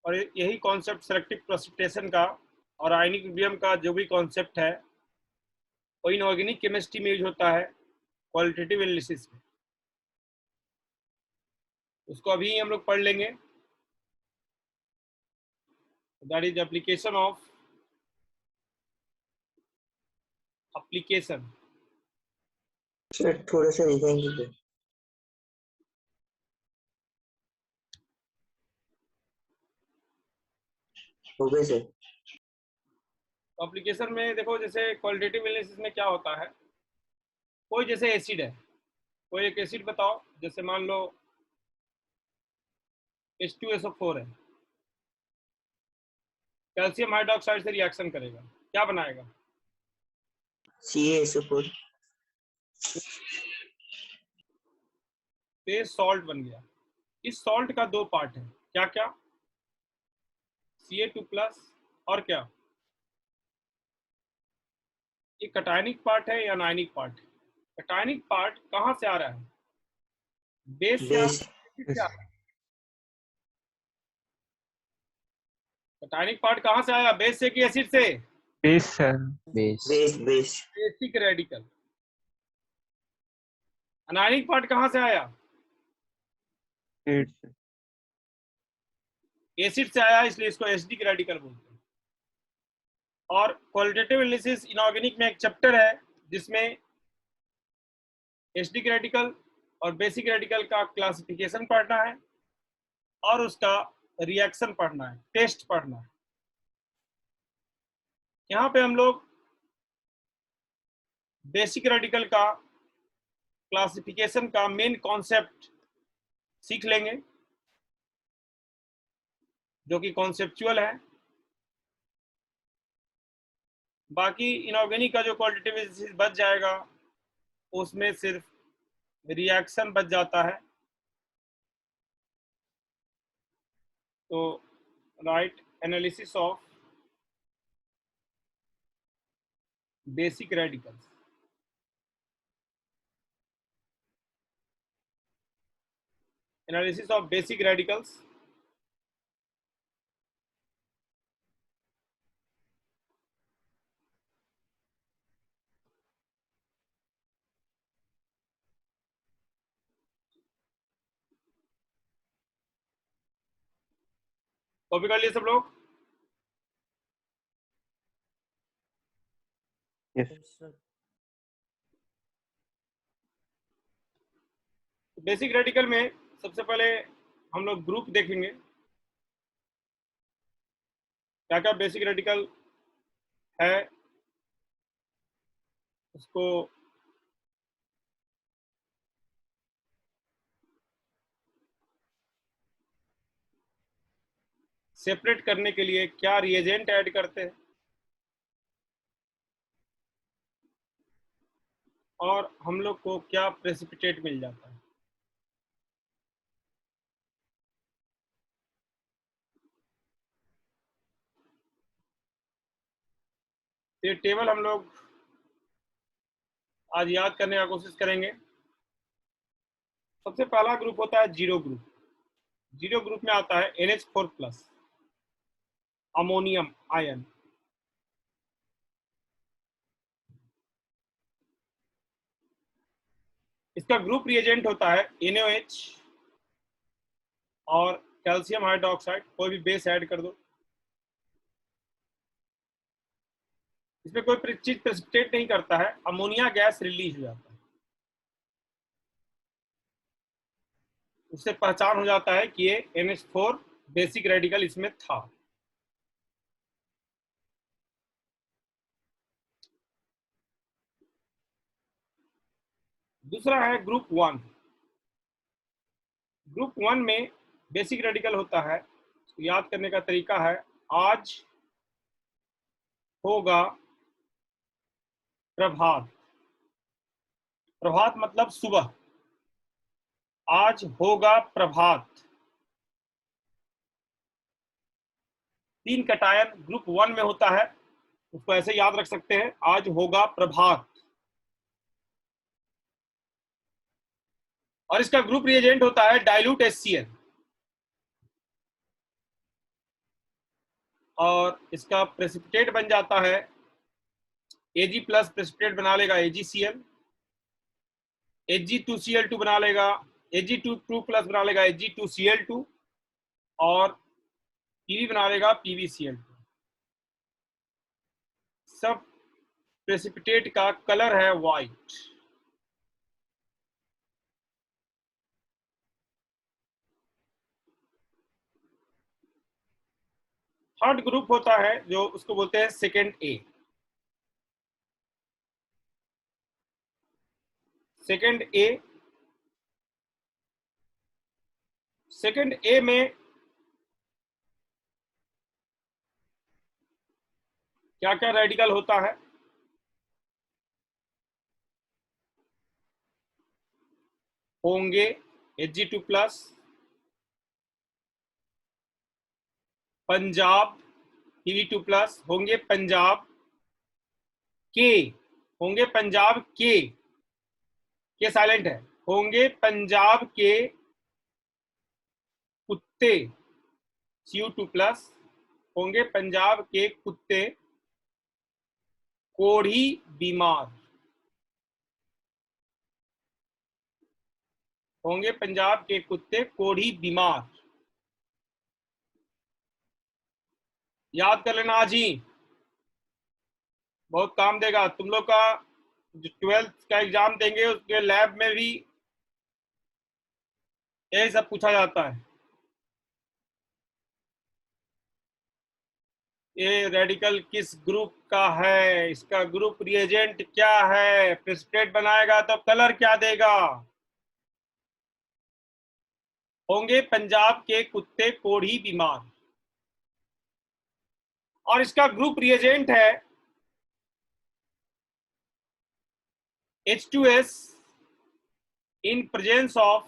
और यही कॉन्सेप्ट सेलेक्टिव प्रेसिपिटेशन का और आयनिक मीडियम का जो भी कॉन्सेप्ट है वो इनऑर्गेनिक केमिस्ट्री में यूज होता है क्वालिटेटिव एनालिसिस में। उसको अभी हम लोग पढ़ लेंगे। That is application of application. Sir थोड़ा सा दिखाएंगे। हो गए सर। एप्लीकेशन में देखो, जैसे क्वालिटेटिव एनालिसिस में क्या होता है, कोई जैसे एसिड है, कोई एक एसिड बताओ, जैसे मान लो H2SO4 है, कैल्शियम हाइड्रोक्साइड से रिएक्शन करेगा, क्या बनाएगा? CaSO4। बेस सॉल्ट बन गया। इस सॉल्ट का दो पार्ट है, क्या क्या? Ca2+ और क्या? ये कटायनिक पार्ट है या आयनिक पार्ट है? कटायनिक पार्ट कहाँ से आ रहा है? बेस से आ रहा बेस। है, एसिड से आ रहा है? कटायनिक पार्ट कहाँ से आया, बेस से कि एसिड से? Base sir. Base base. Basic radical. Anionic part कहाँ से आया? एट से। एसिड से आया, इसलिए इसको एसिडिक रेडिकल बोलते हैं। और क्वालिटेटिव एनालिसिस इनऑर्गेनिक में एक चैप्टर है जिसमें एसिडिक रेडिकल और बेसिक रेडिकल का क्लासिफिकेशन पढ़ना है और उसका रिएक्शन पढ़ना है, टेस्ट पढ़ना है। यहाँ पे हम लोग बेसिक रेडिकल का क्लासिफिकेशन का मेन कॉन्सेप्ट सीख लेंगे, जो कि कॉन्सेप्चुअल है। बाकी इनऑर्गेनिक का जो क्वालिटेटिव एनालिसिस बच जाएगा, उसमें सिर्फ रिएक्शन बच जाता है। तो right analysis of basic radicals. Analysis of basic radicals. Copy कर लिए सब लोग? यस। बेसिक रेडिकल में सबसे पहले हम लोग ग्रुप देखेंगे, क्या क्या बेसिक रेडिकल है, उसको सेपरेट करने के लिए क्या रिएजेंट ऐड करते हैं, और हम लोग को क्या प्रेसिपिटेट मिल जाता है। ये टेबल हम लोग आज याद करने का कोशिश करेंगे। सबसे पहला ग्रुप होता है जीरो ग्रुप। जीरो ग्रुप में आता है NH4+ अमोनियम आयन। इसका ग्रुप रिएजेंट होता है NaOH और कैल्शियम हाइड्रोक्साइड, कोई भी बेस ऐड कर दो। इसमें कोई चीज प्रेसिपिटेट नहीं करता है, अमोनिया गैस रिलीज हो जाता है, उससे पहचान हो जाता है कि ये NH4 बेसिक रेडिकल इसमें था। दूसरा है ग्रुप 1। ग्रुप 1 में बेसिक रेडिकल होता है, तो याद करने का तरीका है, आज होगा प्रभात। प्रभात मतलब सुबह, आज होगा प्रभात। 3 कटायन ग्रुप 1 में होता है, उसको ऐसे याद रख सकते हैं, आज होगा प्रभात। और इसका ग्रुप रिएजेंट होता है डाइल्यूट HCl, और इसका प्रेसिपिटेट बन जाता है Ag+ प्रेसिपिटेट बना लेगा AgCl, Ag2Cl2 बना लेगा, Ag2+ बना लेगा Ag2Cl2, और Pv बना लेगा PbCl2। सब प्रेसिपिटेट का कलर है व्हाइट। थर्ड ग्रुप होता है जो उसको बोलते हैं सेकेंड ए। सेकेंड ए, सेकेंड ए में क्या क्या रेडिकल होता है? होंगे Hg2+, पंजाब Pb2+, होंगे पंजाब के, होंगे पंजाब के साइलेंट है, होंगे पंजाब के कुत्ते Cu2+, होंगे पंजाब के कुत्ते कोढ़ी बीमार, होंगे पंजाब के कुत्ते कोढ़ी बीमार। याद कर लेना आज ही, बहुत काम देगा तुम लोग का। जो 12th का एग्जाम देंगे उसके लैब में भी यही सब पूछा जाता है। ये रेडिकल किस ग्रुप का है, इसका ग्रुप रिएजेंट क्या है, प्रेसिपिटेट बनाएगा तो कलर क्या देगा। होंगे पंजाब के कुत्ते कोढ़ी बीमार, और इसका ग्रुप रिएजेंट है H2S in presence of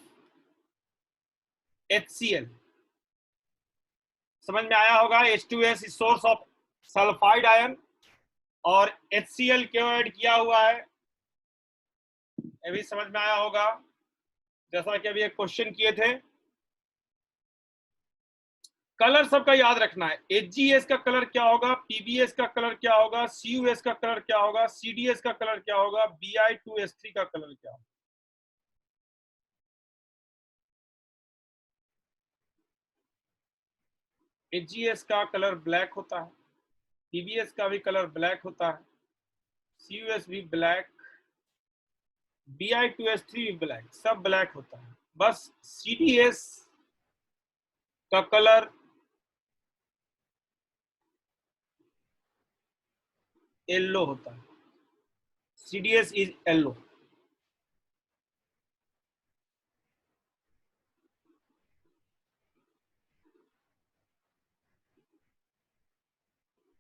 HCl। समझ में आया होगा, H2S is source of sulphide ion और HCl क्यों ऐड किया हुआ है, ये भी समझ में आया होगा। जैसा कि अभी एक क्वेश्चन किए थे। कलर सबका याद रखना है, HgS का कलर क्या होगा, PbS का कलर क्या होगा, CuS का कलर क्या होगा, CdS का कलर क्या होगा, Bi2S3 का कलर क्या होगा। HgS का कलर ब्लैक होता है, PbS का भी कलर ब्लैक होता है, CuS भी ब्लैक, Bi2S3 भी ब्लैक, सब ब्लैक होता है। बस CdS का कलर येलो होता है, CdS इज येलो।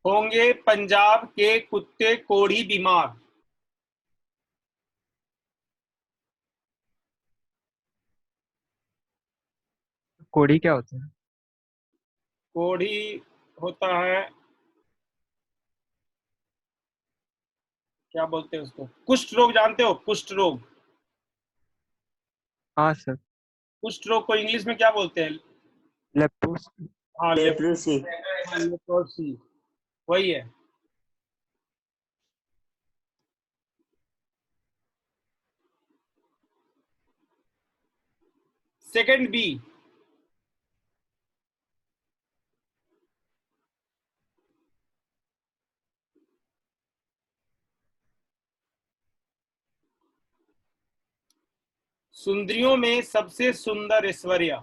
होंगे पंजाब के कुत्ते कोढ़ी बीमार, कोड़ी क्या होता है? कोढ़ी होता है, क्या बोलते हैं उसको, कुष्ठ रोग। जानते हो कुष्ठ रोग? हाँ सर। कुष्ठ रोग को इंग्लिश में क्या बोलते हैं? लेप्रोस। हाँ, लेप्रोसी। लेप्रोसी, वही है। सेकंड बी, सुंदरियों में सबसे सुंदर ऐश्वर्या।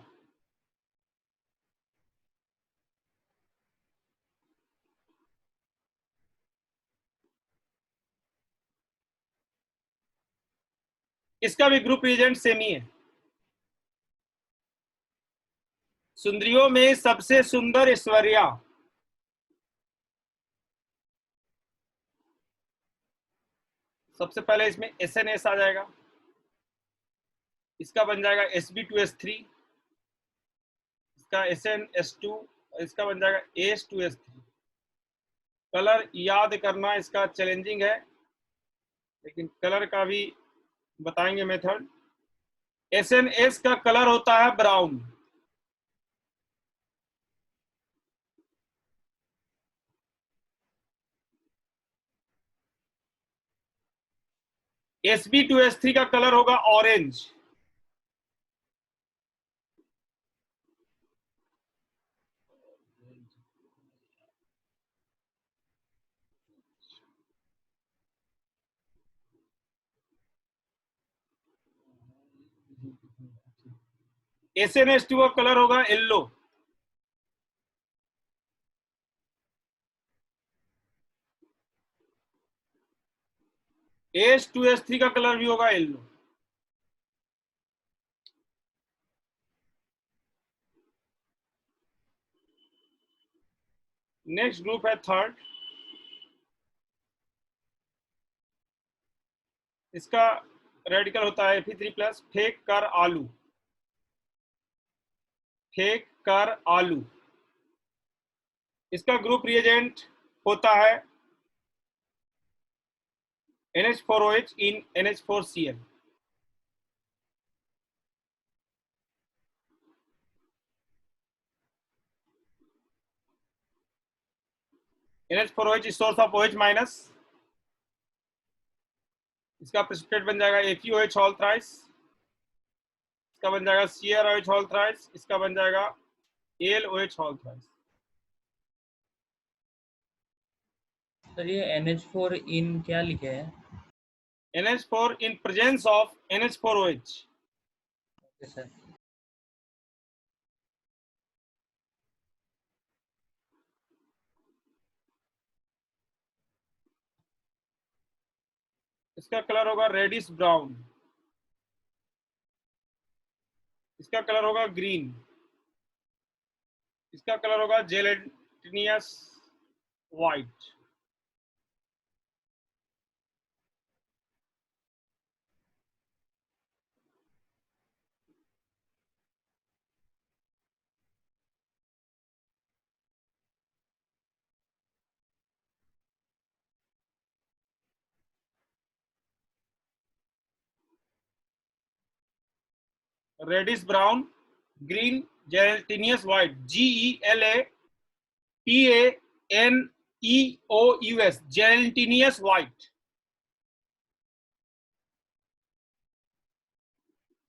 इसका भी ग्रुप एजेंट सेम ही है। सुंदरियों में सबसे सुंदर ऐश्वर्या, सबसे पहले इसमें SnS आ जाएगा, इसका बन जाएगा Sb2S3, इसका SnS2, इसका बन जाएगा AS2S3। कलर याद करना इसका चैलेंजिंग है, लेकिन कलर का भी बताएंगे मेथड। SNS का कलर होता है ब्राउन, Sb2S3 का कलर होगा ऑरेंज, SnS2 का कलर होगा येलो, H2S3 का कलर भी होगा येलो। नेक्स्ट ग्रुप है थर्ड, इसका रेडिकल होता है Fe3+, फेंक कर आलू, फेंक कर आलू। इसका ग्रुप रिएजेंट होता है NH4OH in NH4Cl। NH4OH is source of OH minus, इसका प्रेसिपिटेट बन जाएगा FeOH होल थ्राइस, इसका बन जाएगा CrOH होल थ्राइस, इसका बन जाएगा AlOH होल थ्राइस। सर ये NH4 इन क्या लिखे हैं? NH4 in presence of NH4OH। Okay sir. इसका कलर होगा रेडिश ब्राउन, इसका कलर होगा ग्रीन, इसका कलर होगा gelatinous white. Reddish brown, green, gelatinous white, GELATANEOUS, gelatinous white.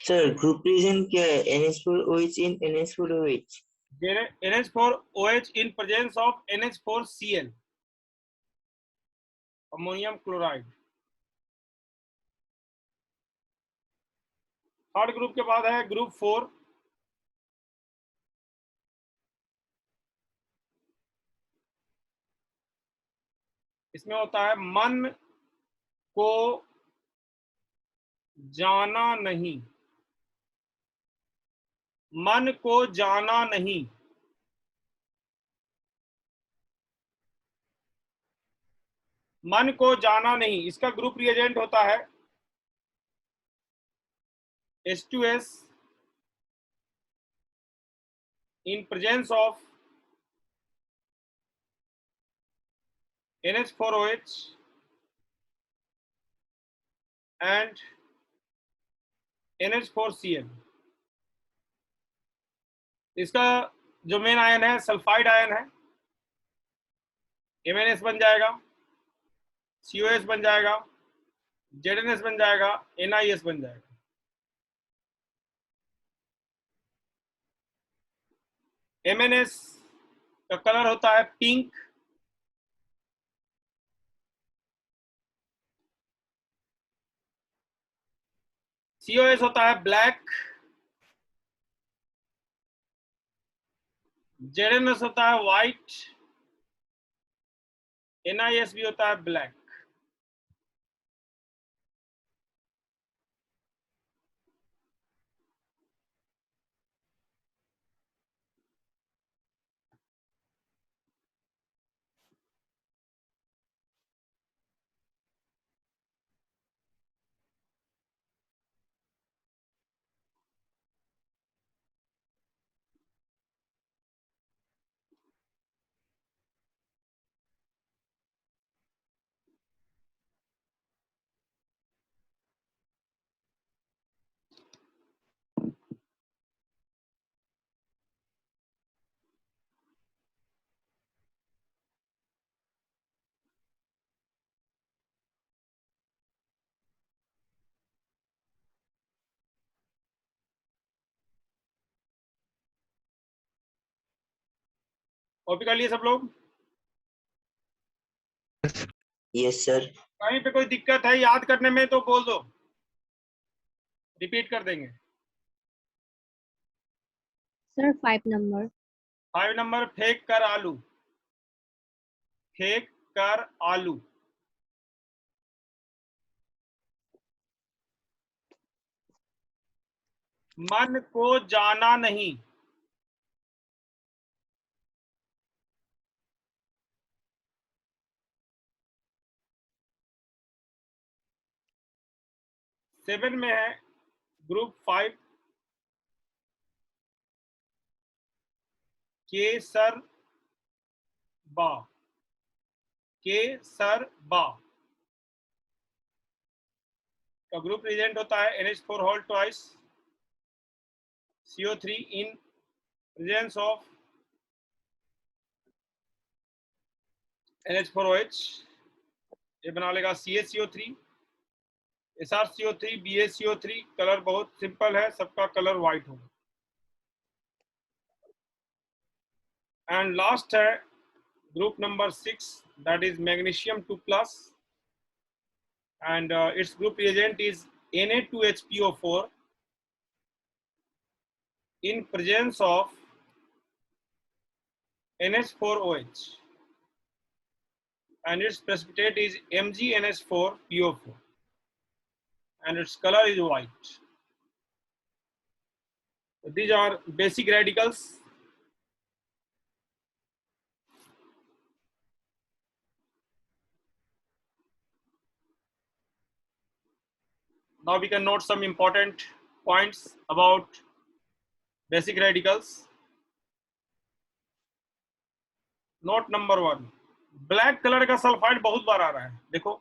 Sir group reason क्या है? NH4OH in NH4OH। NH4OH in presence of NH4Cl, ammonium chloride. Third group के बाद है ग्रुप 4, इसमें होता है मन को जाना नहीं, मन को जाना नहीं। मन को जाना नहीं, इसका ग्रुप रिएजेंट होता है H2S in presence of NH4OH and NH4Cl। इसका जो मेन आयन है सल्फाइड आयन है, MnS बन जाएगा, COS बन जाएगा, ZnS बन जाएगा, NiS बन जाएगा। MnS का कलर होता है पिंक, COS होता है ब्लैक, ZnS होता है व्हाइट, NiS भी होता है ब्लैक। कॉपी कर लिए सब लोग? Yes sir. कहीं पे कोई दिक्कत है याद करने में तो बोल दो, रिपीट कर देंगे। Sir 5 number. 5 नंबर फेंक कर आलू, फेंक कर आलू। मन को जाना नहीं। सेवन में है ग्रुप 5 केसर बा, केसर बा का ग्रुप रिजेंट होता है NH4 whole twice CO3 in presence of NH4OH। ये बना लेगा CaCO3 SrCO3 BaCO3। कलर बहुत सिंपल है, सबका कलर व्हाइट होगा। एंड लास्ट है group number 6 that is magnesium 2+ and its group reagent is Na2HPO4 in presence of NH4OH and its precipitate is MgNH4PO4 and its color is white. So these are basic radicals. Now we can note some important points about basic radicals. Note number 1, black colour का sulphide बहुत बार आ रहा है। देखो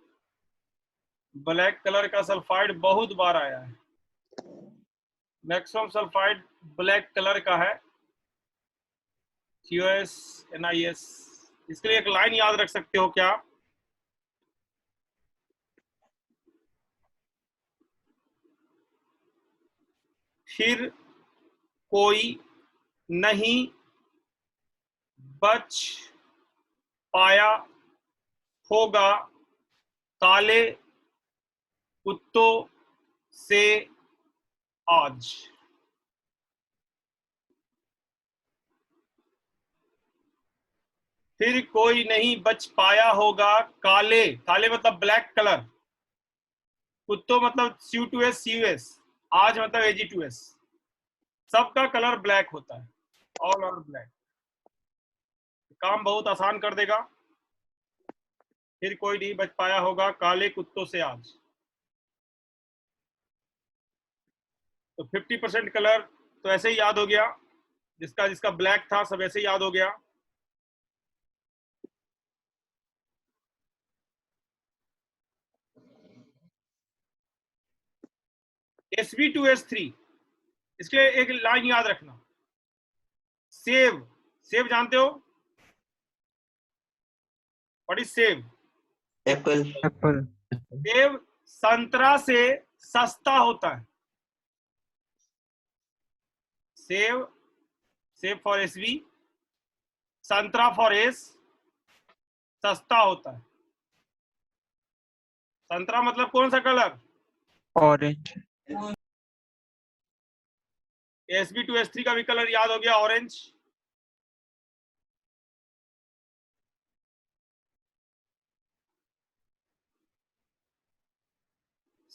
black colour का sulphide बहुत बार आया है। Maximum sulphide black colour का है COS NiS। इसके लिए एक लाइन याद रख सकते हो क्या? फिर कोई नहीं बच पाया होगा काले कुत्तों से आज। फिर कोई नहीं बच पाया होगा काले, काले मतलब ब्लैक कलर, कुत्तों मतलब C2S CUS, आज मतलब Ag2S। सबका कलर ब्लैक होता है, ऑल आर ब्लैक। काम बहुत आसान कर देगा। फिर कोई नहीं बच पाया होगा काले कुत्तों से आज। तो 50% कलर तो ऐसे ही याद हो गया, जिसका जिसका ब्लैक था सब ऐसे ही याद हो गया। Sb2S3, इसके लिए एक लाइन याद रखना, सेव, सेव जानते हो? What is save? Apple. Apple. Save संतरा से सस्ता होता है। सेव, सेव फॉर SV, संतरा फॉर S, सस्ता होता है। संतरा मतलब कौन सा कलर? ऑरेंज। Sb2S3 का भी कलर याद हो गया, ऑरेंज।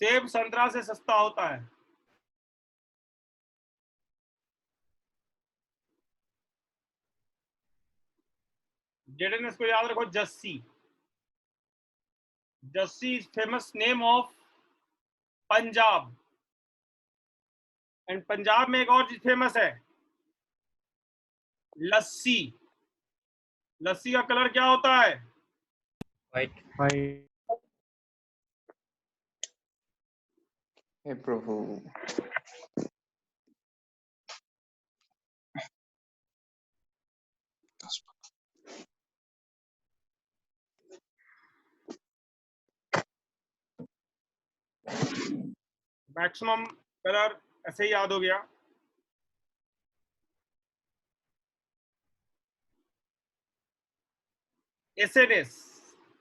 सेब संतरा से सस्ता होता है। जेडएनएस को याद रखो, Jassi. Jassi is famous name of Punjab. And Punjab में एक और चीज फेमस है, लस्सी। लस्सी का कलर क्या होता है? व्हाइट। वाइट। हे प्रभु। मैक्सिमम कलर ऐसे ही याद हो गया। एसएनएस,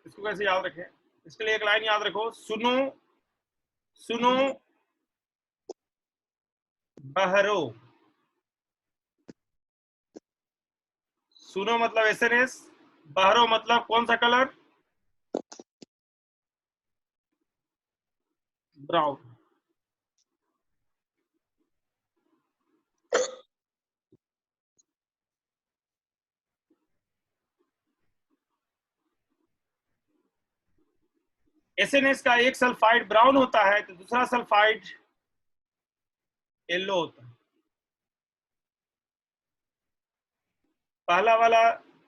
इसको कैसे याद रखें? इसके लिए एक लाइन याद रखो, सुनो सुनो बहरो। सुनो मतलब एसएनएस, बहरो मतलब कौन सा कलर? ब्राउन। SNH का एक सल्फाइड ब्राउन होता है तो दूसरा सल्फाइड येलो होता है। पहला वाला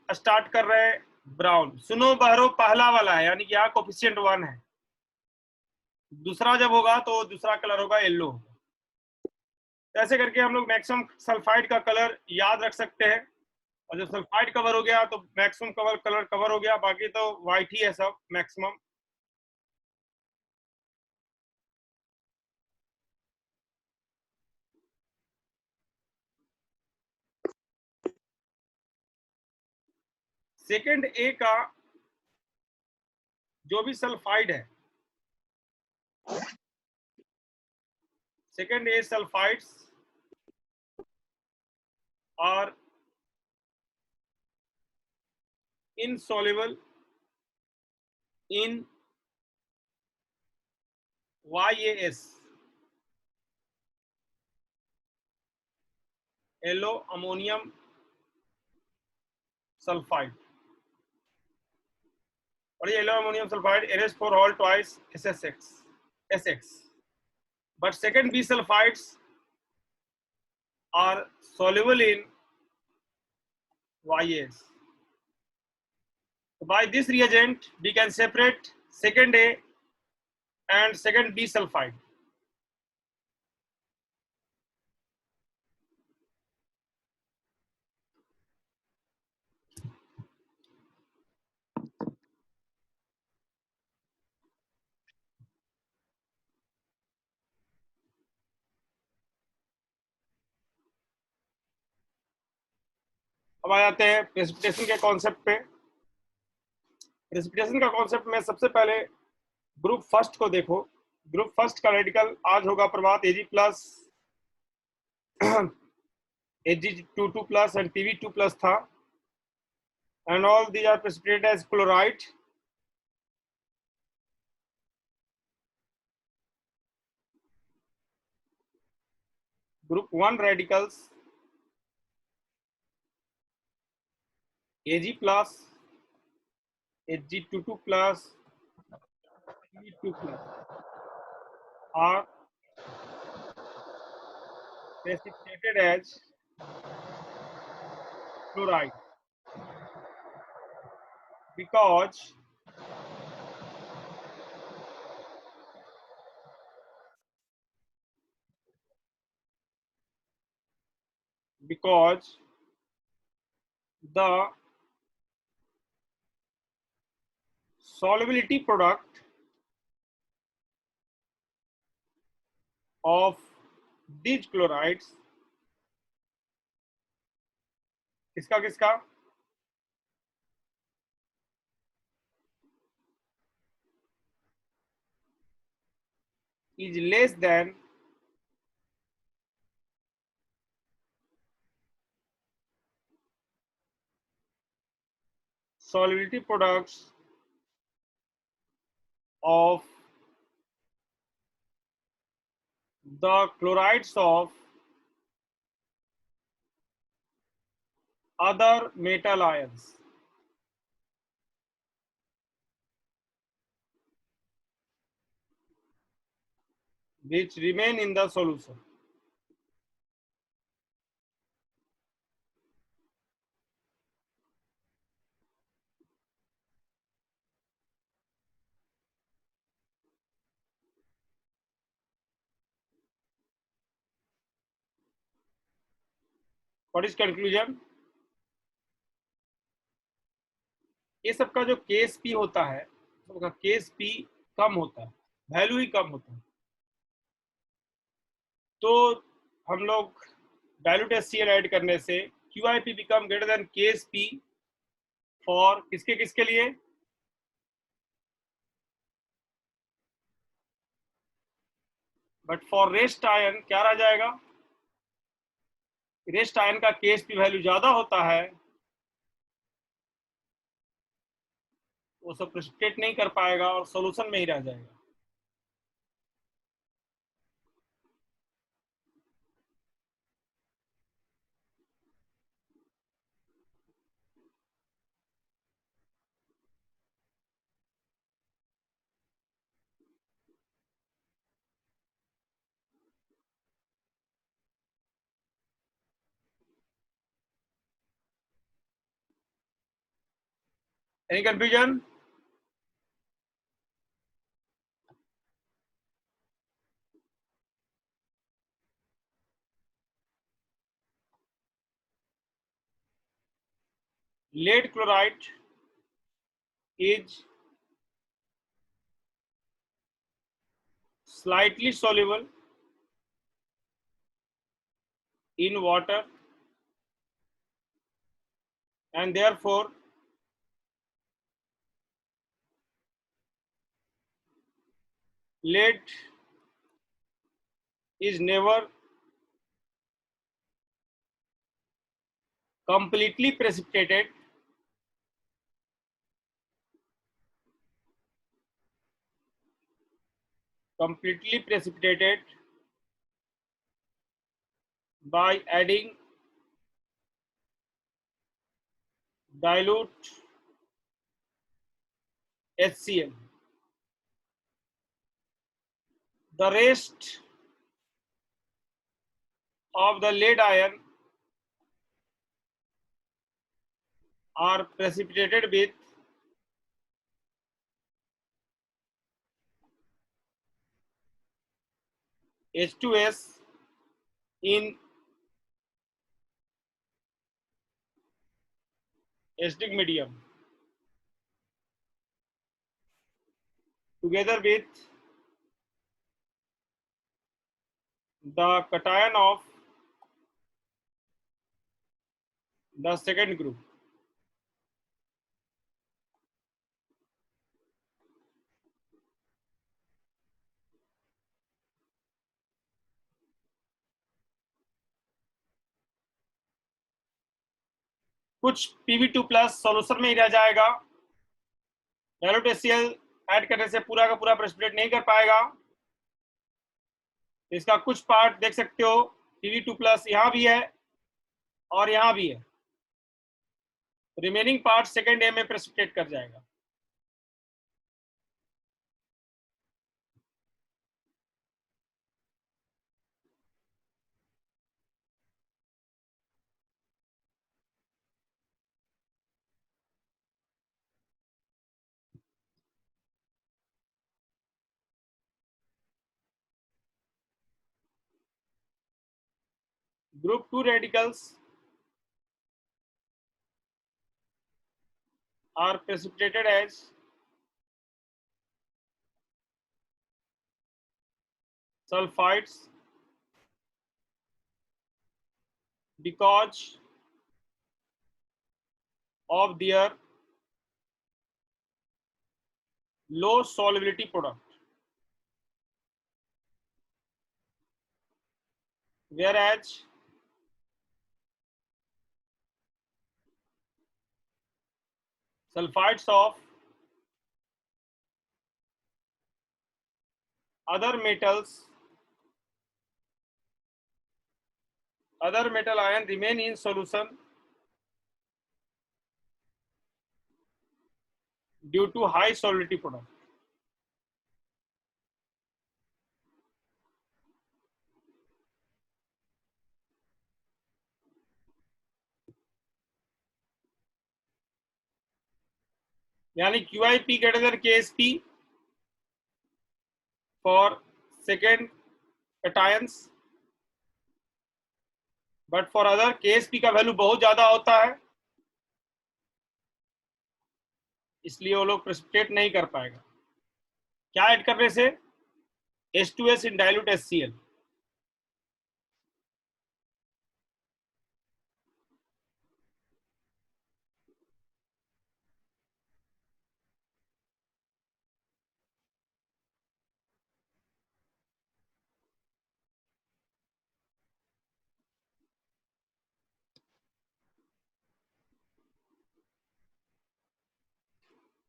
स्टार्ट कर रहे हैं ब्राउन, सुनो बहरो पहला वाला है यानी कि यहाँ कोफिशिएंट 1 है। दूसरा जब होगा तो दूसरा कलर होगा येलो होगा। तो ऐसे करके हम लोग मैक्सिमम सल्फाइड का कलर याद रख सकते हैं, और जब सल्फाइड कवर हो गया तो मैक्सिमम कलर कवर हो गया, बाकी तो व्हाइट ही है सब मैक्सिमम। सेकेंड ए का जो भी सल्फाइड है, second A sulphides are insoluble in YAS, yellow ammonium sulfide, और ये yellow ammonium sulfide NH4 all twice SX, but second B sulfides are soluble in YAS. So by this reagent we can separate second A and second B sulfide. अब आ जाते हैं precipitation के concept पे। Precipitation का concept में सबसे पहले group first को देखो। ग्रुप फर्स्ट का रेडिकल आज होगा प्रभात Ag plus Ag22 plus and Pb2 plus था, and all these are precipitated as chloride. Group 1 radicals Ag plus Ag22 plus Pb2 plus are precipitated as chloride because the solubility product of these chlorides, किसका किसका, is less than solubility products of the chlorides of other metal ions, which remain in the solution. What is conclusion? ये सबका जो case P होता है, सबका case P कम होता है, वैल्यू ही कम होता है, तो हम लोग डाइल्यूट HCl ऐड करने से QIP become greater than KSP for किसके किसके लिए, बट फॉर रेस्ट आयन क्या रह जाएगा, रेस्ट आयन का KSP वैल्यू ज्यादा होता है, वो सब प्रेसिपिटेट नहीं कर पाएगा और सॉल्यूशन में ही रह जाएगा। Any confusion? Lead chloride is slightly soluble in water and therefore lead is never completely precipitated by adding dilute HCl. The rest of the lead ion are precipitated with H2S in acidic medium together with the cation of the second group. कुछ Pb2 plus solution में ही रह जाएगा, dilute HCl add करने से पूरा का पूरा precipitate नहीं कर पाएगा। इसका कुछ पार्ट देख सकते हो, Pb2 प्लस यहाँ भी है और यहाँ भी है, रिमेनिंग पार्ट सेकेंड ए में प्रेसिपिटेट कर जाएगा। Group 2 radicals are precipitated as sulfides because of their low solubility product, whereas sulfides of other metal ion remain in solution due to high solubility product. यानी QIP greater than KSP for second cations, but for other KSP का value बहुत ज्यादा होता है, इसलिए वो लोग precipitate नहीं कर पाएगा। क्या ऐड करने से? H2S in dilute HCl.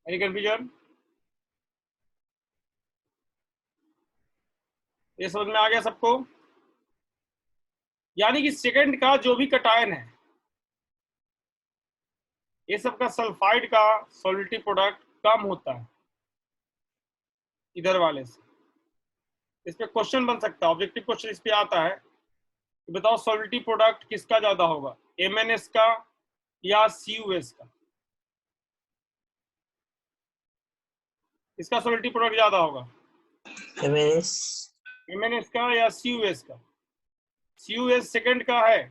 Any confusion? ये समझ में आ गया सबको? यानी कि सेकंड का जो भी कटायन है, ये सब का सल्फाइड का सॉलिबिलिटी प्रोडक्ट कम होता है इधर वाले से। इस पे क्वेश्चन बन सकता है, ऑब्जेक्टिव क्वेश्चन इस पे आता है कि बताओ सॉलिबिलिटी प्रोडक्ट किसका ज्यादा होगा, MnS का या CuS का? इसका सॉलिडिटी प्रोडक्ट ज्यादा होगा, MNS MNS का या CUS का? CUS सेकंड का है,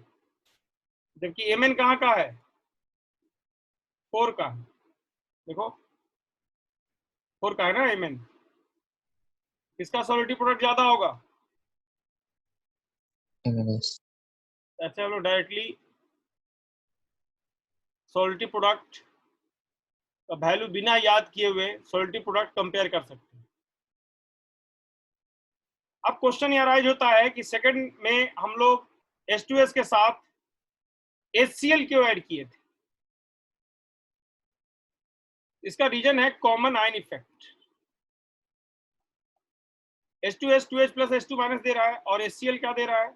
जबकि MN कहाँ का है? 4 का है। देखो 4 का है ना MN, इसका सॉलिडिटी प्रोडक्ट ज्यादा होगा। MNS अच्छा, हम लोग डायरेक्टली सॉलिडिटी प्रोडक्ट का वैल्यू बिना याद किए हुए सॉलिडिटी प्रोडक्ट कंपेयर कर सकते हैं। अब क्वेश्चन ये राइज होता है कि सेकंड में हम लोग H2S के साथ HCl क्यों ऐड किए थे? इसका रीजन है common ion effect. H2S 2H plus H2 minus दे रहा है और HCl क्या दे रहा है?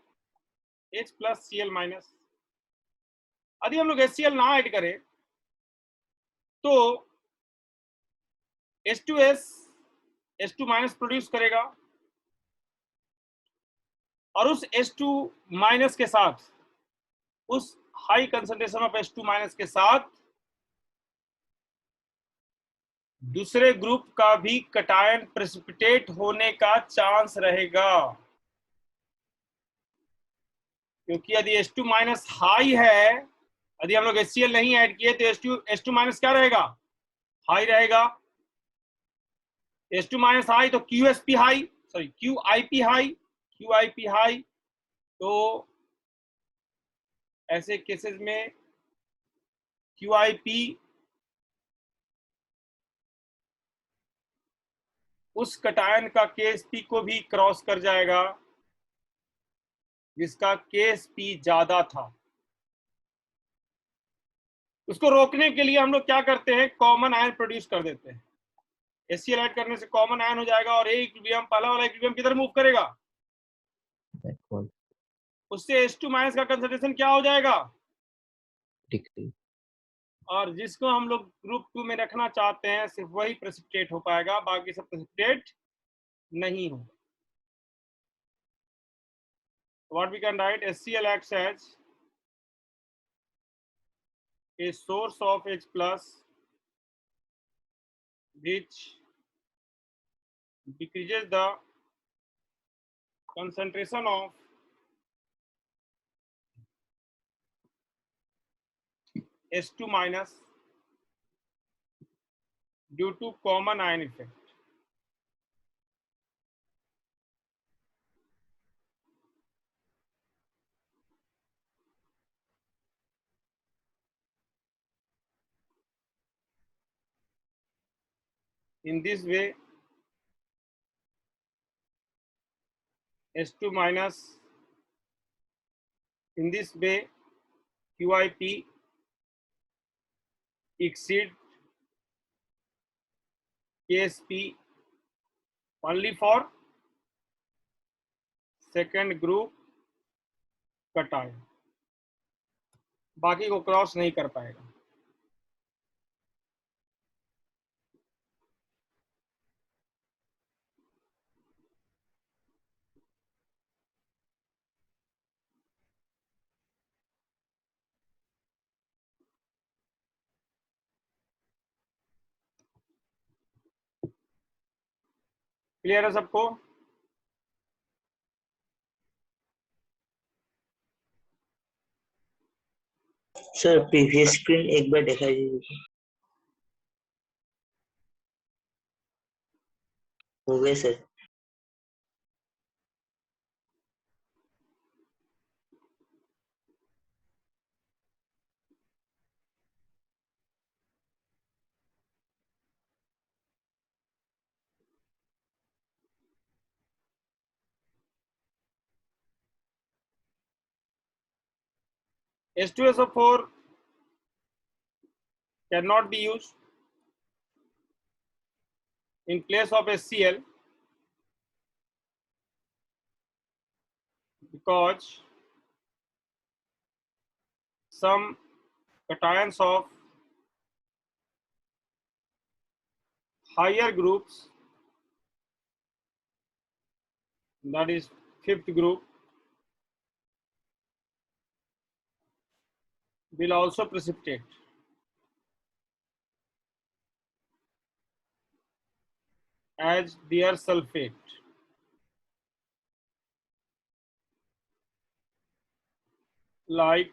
H plus Cl minus. यदि हम लोग HCl ना ऐड करें तो H2S H2 माइनस प्रोड्यूस करेगा और उस H2 माइनस के साथ, उस high concentration of H2 minus के साथ दूसरे ग्रुप का भी कटायन प्रेसिपिटेट होने का चांस रहेगा, क्योंकि यदि H2 माइनस हाई है, यदि हम लोग HCl नहीं ऐड किए तो H2 माइनस क्या रहेगा? हाई रहेगा। H2 माइनस हाई तो QSP high, sorry QIP high, QIP high. तो ऐसे केसेस में QIP उस कटायन का KSP को भी क्रॉस कर जाएगा जिसका KSP ज्यादा था। उसको रोकने के लिए हम लोग क्या करते हैं? कॉमन आयन प्रोड्यूस कर देते हैं। HCl ऐड करने से कॉमन आयन हो जाएगा और इक्विलिब्रियम, पहला वाला इक्विलिब्रियम किधर मूव करेगा? उससे H2 माइनस का कंसंट्रेशन क्या हो जाएगा? डिक्रीज। और जिसको हम लोग ग्रुप 2 में रखना चाहते हैं सिर्फ वही प्रेसिपिटेट हो पाएगा, बाकी सब प्रेसिपिटेट नहीं होगा। What we can write, HCl acts as a source of H plus which decreases the concentration of H2 minus due to common ion effect. In this way, H2 minus, in this way QIP exceed KSP only for second group cation, बाकी को cross नहीं कर पाएगा। Clear है सबको? Sir previous screen एक बार दिखाई दीजिए। हो गए sir. H2SO4 cannot be used in place of HCl because some cations of higher groups, that is fifth group, will also precipitate. as their sulfate. Like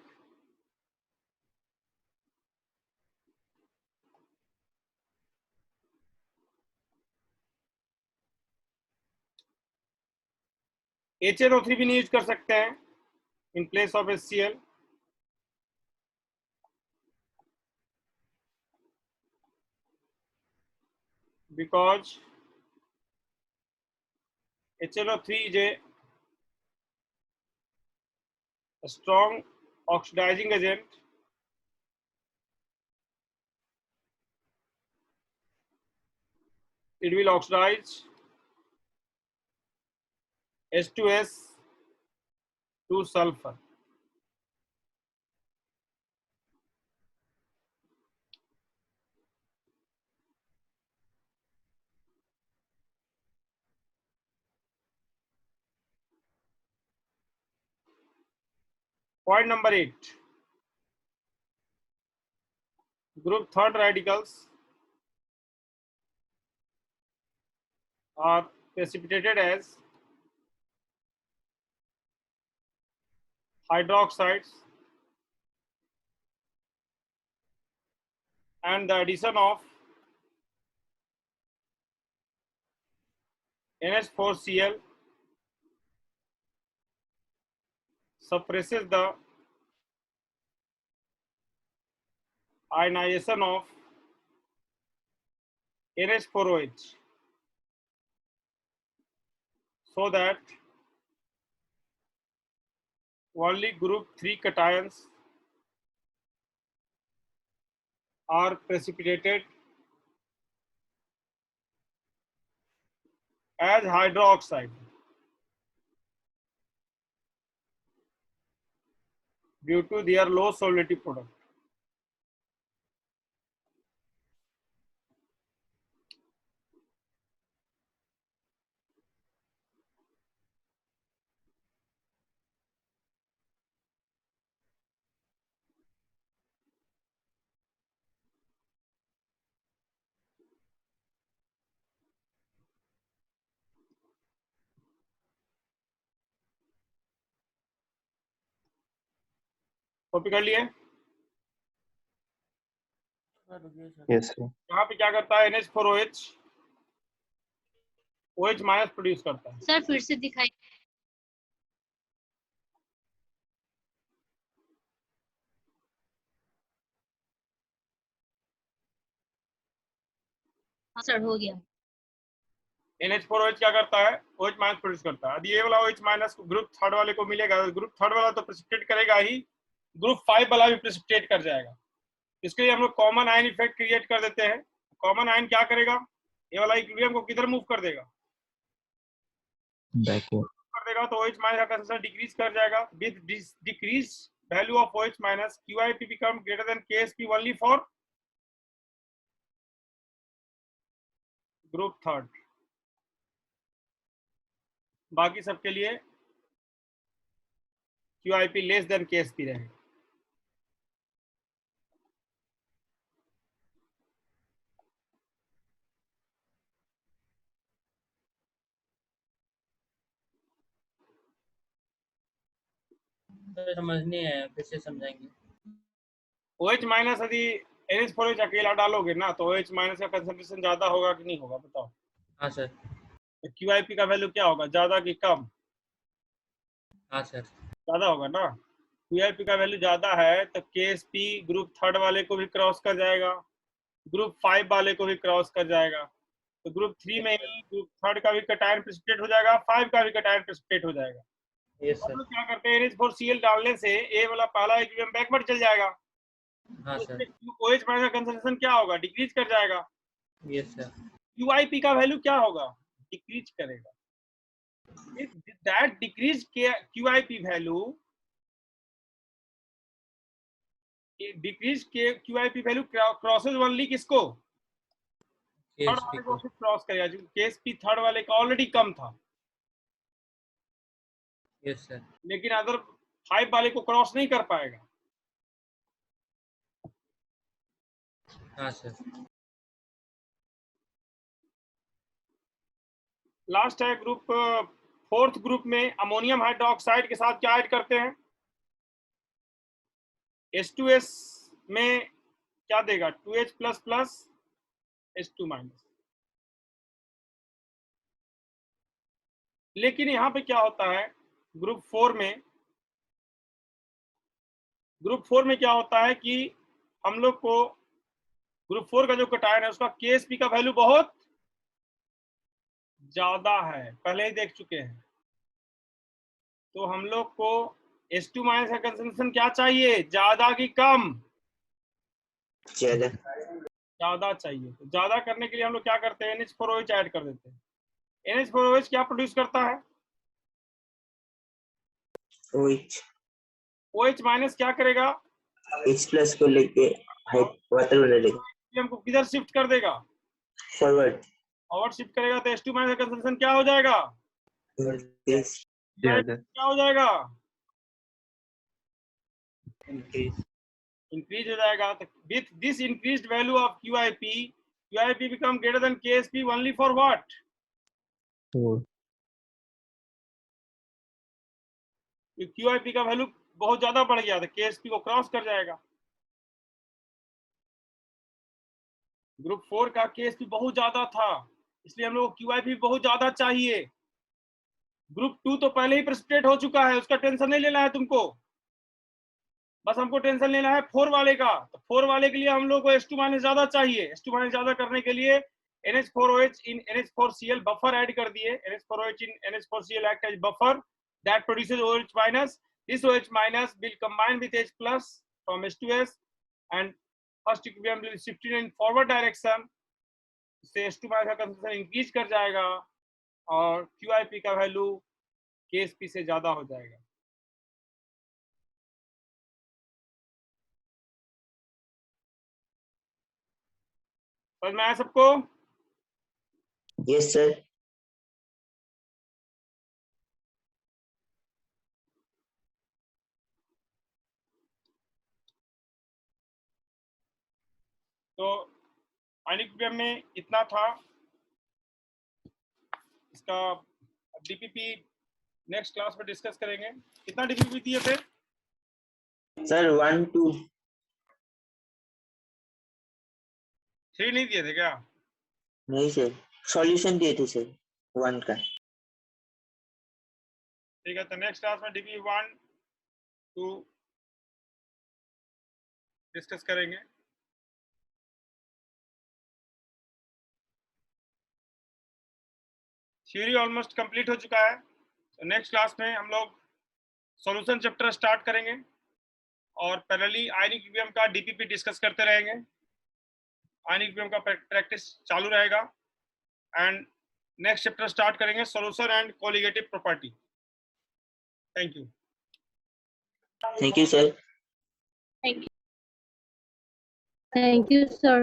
HNO3 भी नहीं use कर सकते हैं in place of HCl, because HNO3 is a strong oxidizing agent. It will oxidize H2S to sulfur. Point number 8. Group third radicals are precipitated as hydroxides, and the addition of NH4Cl suppresses the ionization of NH4OH, so that only group 3 cations are precipitated as hydroxide due to their low solubility product. Copy कर लिए? Yes, sir. यहाँ पे क्या करता है NH4OH OH minus produce करता है. Sir फिर से दिखाई. हाँ सर हो गया. NH4OH क्या करता है? OH माइनस प्रोड्यूस करता है. यदि ये वाला OH माइनस ग्रुप थर्ड वाले को मिलेगा, ग्रुप थर्ड वाला तो प्रेसिपिटेट करेगा ही, ग्रुप 5 वाला भी प्रेसिपिटेट कर जाएगा. इसके लिए हम लोग कॉमन आयन इफेक्ट क्रिएट कर देते हैं. कॉमन आयन क्या करेगा? ये वाला इक्विलिब्रियम को किधर मूव कर देगा? बैकवर्ड कर देगा तो OH माइनस का कंसंट्रेशन डिक्रीज कर जाएगा. With decrease value of OH minus QIP become greater than KSP only for group third. बाकी सबके लिए QIP लेस देन KSP रहेगा. समझ नहीं आया, फिर से समझाएंगे. OH माइनस यदि NH4OH अकेला डालोगे ना तो OH माइनस का कंसंट्रेशन ज्यादा होगा कि नहीं होगा बताओ? हाँ सर. तो QIP का वैल्यू क्या होगा? ज्यादा कि कम? हाँ सर. ज्यादा होगा ना. QIP का वैल्यू ज्यादा है तो KSP ग्रुप थर्ड वाले को भी क्रॉस कर जाएगा, ग्रुप 5 वाले को भी क्रॉस कर जाएगा. तो ग्रुप 3 में ही ग्रुप थर्ड का भी कटायन प्रेसिपिटेट हो जाएगा, 5 का भी कटायन प्रेसिपिटेट हो जाएगा. यस हम सर. लोग क्या करते हैं, NH4Cl डालने से ए वाला पहला इक्विलिब्रियम बैकवर्ड चल जाएगा. हाँ सर. OH माइनस का कंसंट्रेशन क्या होगा? डिक्रीज कर जाएगा. Yes sir. QIP का वैल्यू क्या होगा? डिक्रीज करेगा. That decrease QIP value, decrease QIP value crosses only किसको? थर्ड KSP वाले को. को क्रॉस करेगा. KSP थर्ड वाले का ऑलरेडी कम था, यस सर. लेकिन अदर 5 वाले को क्रॉस नहीं कर पाएगा. हाँ सर. लास्ट है ग्रुप फोर्थ ग्रुप में अमोनियम हाइड्रोक्साइड के साथ क्या ऐड करते हैं? H2S में क्या देगा? 2H plus plus H2 minus. लेकिन यहाँ पे क्या होता है ग्रुप 4 में? ग्रुप 4 में क्या होता है कि हम लोग को ग्रुप 4 का जो कटायन है उसका KSP का वैल्यू बहुत ज्यादा है, पहले ही देख चुके हैं। तो हम लोग को H2 माइनस का कंसंट्रेशन क्या चाहिए? ज्यादा की कम? ज्यादा। ज्यादा चाहिए। तो ज्यादा करने के लिए हम लोग क्या करते हैं? NH4OH ऐड कर देते हैं। NH4OH क्या प्रोड्यूस करता है? OH OH माइनस क्या करेगा? H प्लस को लेके वाटर बना लेगा, हमको किधर शिफ्ट कर देगा? फॉरवर्ड। फॉरवर्ड शिफ्ट करेगा तो H2 माइनस का कंसंट्रेशन क्या हो जाएगा? ज्यादा। क्या हो जाएगा? इंक्रीज। इंक्रीज हो जाएगा। तो with this increased value of QIP become greater than KSP only for what? QIP का वैल्यू बहुत ज्यादा बढ़ गया तो KSP को क्रॉस कर जाएगा। ग्रुप 4 का KSP बहुत ज्यादा था, इसलिए हम लोग को QIP बहुत ज्यादा चाहिए। ग्रुप 2 तो पहले ही प्रेसिपिटेट हो चुका है, उसका टेंशन नहीं लेना है तुमको, बस हमको टेंशन लेना है 4 वाले का। तो 4 वाले के लिए हम लोग को H2 माइनस ज्यादा चाहिए। H2 माइनस ज्यादा करने के लिए NH4OH in NH4Cl buffer add कर दिए। NH4OH in NH4Cl act as buffer that produces OH minus. This OH minus will combine with H plus from H2S and first equilibrium will be shifted in forward direction. इससे H2 minus का concentration increase कर जाएगा और QIP का value KSP से ज्यादा हो जाएगा। समझ में आया सबको? Yes sir. तो आयनिक इक्विलिब्रियम में इतना था। इसका डीपीपी नेक्स्ट क्लास में डिस्कस करेंगे। कितना डीपीपी दिए थे सर? 1 2 3 नहीं दिए थे क्या? नहीं सर, सॉल्यूशन दिए थे सर 1 का। ठीक है, तो नेक्स्ट क्लास में डीपीपी 1 2 डिस्कस करेंगे। थ्योरी ऑलमोस्ट कंप्लीट हो चुका है। तो नेक्स्ट क्लास में हम लोग सॉल्यूशन चैप्टर स्टार्ट करेंगे और पैरेलली आयनिक इक्विलिब्रियम का डीपीपी डिस्कस करते रहेंगे। आयनिक इक्विलिब्रियम का प्रैक्टिस चालू रहेगा एंड नेक्स्ट चैप्टर स्टार्ट करेंगे solution and colligative property. Thank you. Thank you sir. Thank you, sir.